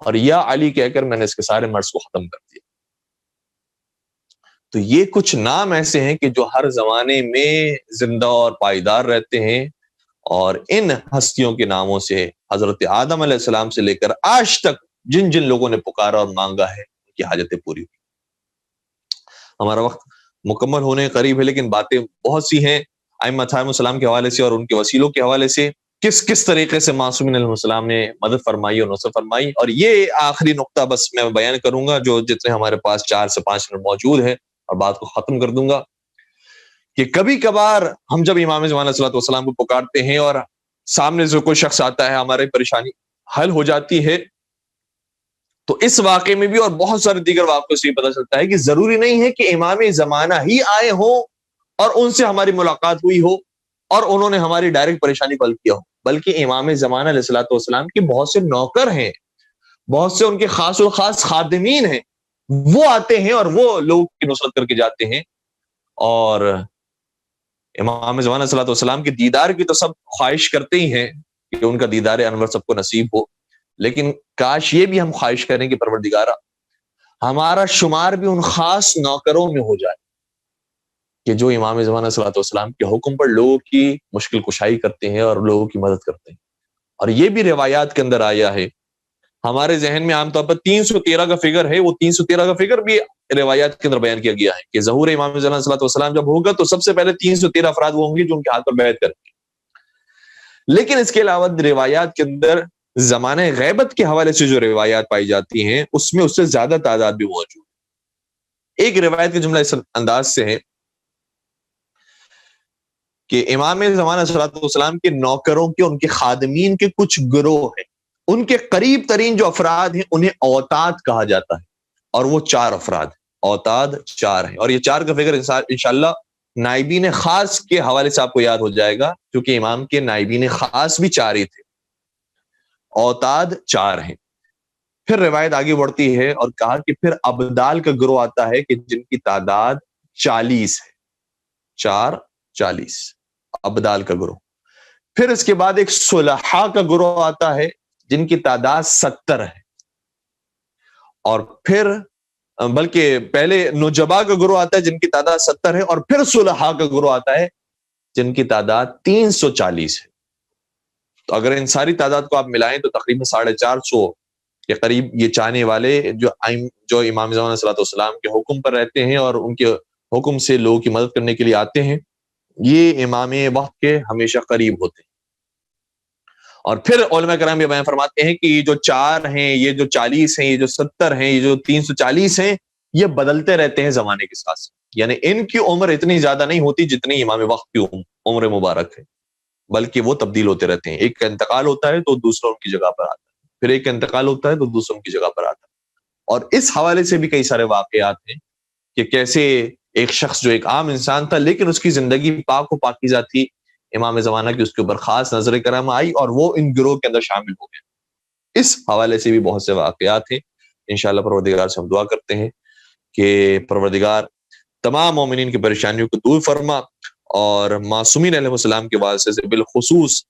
اور یا علی کہہ کر میں نے اس کے سارے مرض کو ختم کر دیا۔ تو یہ کچھ نام ایسے ہیں کہ جو ہر زمانے میں زندہ اور پائیدار رہتے ہیں، اور ان ہستیوں کے ناموں سے حضرت آدم علیہ السلام سے لے کر آج تک جن جن لوگوں نے پکارا اور مانگا ہے ان کی حاجتیں پوری ہوئی۔ ہمارا وقت مکمل ہونے قریب ہے، لیکن باتیں بہت سی ہیں ائمہ علیہم السلام کے حوالے سے اور ان کے وسیلوں کے حوالے سے، کس طریقے سے معصومین علیہ السلام نے مدد فرمائی اور نصرت فرمائی۔ اور یہ آخری نقطہ بس میں بیان کروں گا جو جتنے ہمارے پاس 4 سے 5 منٹ موجود ہے، اور بات کو ختم کر دوں گا، کہ کبھی کبھار ہم جب امام زمان علیہ السلام کو پکارتے ہیں اور سامنے سے کوئی شخص آتا ہے، ہماری پریشانی حل ہو جاتی ہے، تو اس واقعے میں بھی اور بہت سارے دیگر واقعوں سے یہ پتہ چلتا ہے کہ ضروری نہیں ہے کہ امام زمانہ ہی آئے ہوں اور ان سے ہماری ملاقات ہوئی ہو، اور انہوں نے ہماری ڈائریکٹ پریشانی کو حل کیا ہو، بلکہ امام زمانہ علیہ الصلوۃ والسلام کے بہت سے نوکر ہیں، بہت سے ان کے خاص الخاص خادمین ہیں، وہ آتے ہیں اور وہ لوگوں کی نصرت کر کے جاتے ہیں. اور امام زمانہ علیہ الصلوۃ والسلام کے دیدار کی تو سب خواہش کرتے ہی ہیں کہ ان کا دیدار انور سب کو نصیب ہو، لیکن کاش یہ بھی ہم خواہش کریں کہ پروردگارا ہمارا شمار بھی ان خاص نوکروں میں ہو جائے کہ جو امام زمانہ صلی اللہ علیہ وسلم کے حکم پر لوگوں کی مشکل کشائی کرتے ہیں اور لوگوں کی مدد کرتے ہیں. اور یہ بھی روایات کے اندر آیا ہے، ہمارے ذہن میں عام طور پر 313 کا فگر ہے، وہ 313 کا فگر بھی روایات کے اندر بیان کیا گیا ہے کہ ظہور امام زمانہ صلی اللہ علیہ وسلم جب ہوگا تو سب سے پہلے 313 افراد وہ ہوں گے جو ان کے ہاتھ پر بیعت کریں گے. لیکن اس کے علاوہ روایات کے اندر زمانہ غیبت کے حوالے سے جو روایات پائی جاتی ہیں اس میں اس سے زیادہ تعداد بھی موجود ہے. ایک روایت کا جملہ اس انداز سے ہے کہ امام زمانہ صلی اللہ علیہ وسلم کے نوکروں کے، ان کے خادمین کے کچھ گروہ ہیں، ان کے قریب ترین جو افراد ہیں انہیں اوتاد کہا جاتا ہے، اور وہ 4 افراد ہیں. اوتاد 4 ہیں، اور یہ 4 کا فگر انشاءاللہ نائبین خاص کے حوالے سے آپ کو یاد ہو جائے گا، کیونکہ امام کے نائبین خاص بھی 4 ہی تھے. اوتاد 4 ہیں. پھر روایت آگے بڑھتی ہے اور کہا کہ پھر ابدال کا گروہ آتا ہے کہ جن کی تعداد 40 ہے. 4 40 ابدال کا گروہ. پھر اس کے بعد ایک صلحاء کا گروہ آتا ہے جن کی تعداد 70 ہے. اور پھر بلکہ پہلے نجبا کا گروہ آتا ہے جن کی تعداد 70 ہے، اور پھر صلحاء کا گروہ آتا ہے جن کی تعداد 340 ہے. تو اگر ان ساری تعداد کو آپ ملائیں تو تقریباً 450 کے قریب یہ چاہنے والے جو امام زمانہ صلی اللہ علیہ وسلم کے حکم پر رہتے ہیں اور ان کے حکم سے لوگوں کی مدد کرنے کے لیے آتے ہیں، یہ امام وقت کے ہمیشہ قریب ہوتے ہیں. اور پھر علماء کرام یہ بیان فرماتے ہیں کہ یہ جو 4 ہیں، یہ جو 40 ہیں، یہ جو 70 ہیں، یہ جو 340 ہیں، یہ بدلتے رہتے ہیں زمانے کے ساتھ. یعنی ان کی عمر اتنی زیادہ نہیں ہوتی جتنی امام وقت کی عمر مبارک ہے، بلکہ وہ تبدیل ہوتے رہتے ہیں. ایک کا انتقال ہوتا ہے تو دوسرا ان کی جگہ پر آتا ہے، پھر ایک کا انتقال ہوتا ہے تو دوسرا ان کی جگہ پر آتا ہے. اور اس حوالے سے بھی کئی سارے واقعات ہیں کہ کیسے ایک شخص جو ایک عام انسان تھا لیکن اس کی زندگی پاک و پاکیزہ تھی، امام زمانہ کی اس کے اوپر خاص نظر کرم آئی اور وہ ان گروہ کے اندر شامل ہو گئے. اس حوالے سے بھی بہت سے واقعات ہیں. انشاءاللہ پروردگار سے ہم دعا کرتے ہیں کہ پروردگار تمام مومنین کی پریشانیوں کو دور فرما، اور معصومین علیہ السلام کے واسطے سے بالخصوص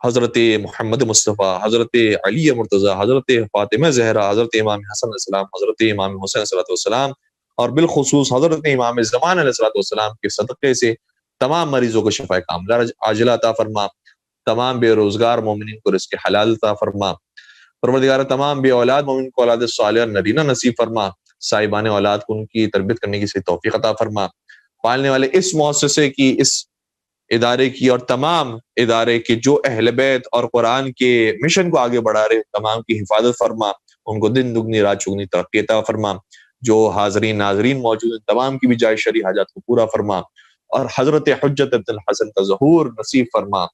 حضرت محمد مصطفیٰ، حضرت علی مرتضیٰ، حضرت فاطمہ زہرا، حضرت امام حسن علیہ السلام، حضرت امام حسین علیہ السلام، اور بالخصوص حضرت امام زمان علیہ السلام کے صدقے سے تمام مریضوں کو شفا کاملہ عاجلہ عطا فرما، تمام بے روزگار مومنین کو رزق حلال عطا فرما. پروردگار تمام بے اولاد مومن کو اولاد صالحہ نرینہ نصیب فرما، صاحبان اولاد کو ان کی تربیت کرنے کی صحیح توفیق عطا فرما. پالنے والے اس مؤسسے کی، اس ادارے کی اور تمام ادارے کے جو اہل بیت اور قرآن کے مشن کو آگے بڑھا رہے تمام کی حفاظت فرما، ان کو دن دگنی رات چگنی ترقی عطا فرما. جو حاضرین ناظرین موجود ہیں تمام کی بھی جائز شرعی حاجات کو پورا فرما، اور حضرت حجت ابن الحسن کا ظہور نصیب فرما،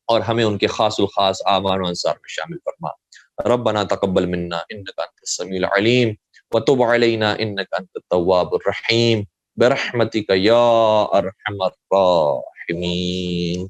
اور ہمیں ان کے خاص الخاص اعوان و انصار میں شامل فرما. ربنا تقبل منا انك انت السميع العليم وتب علينا انك انت التواب الرحيم برحمتك يا ارحم الراحمين.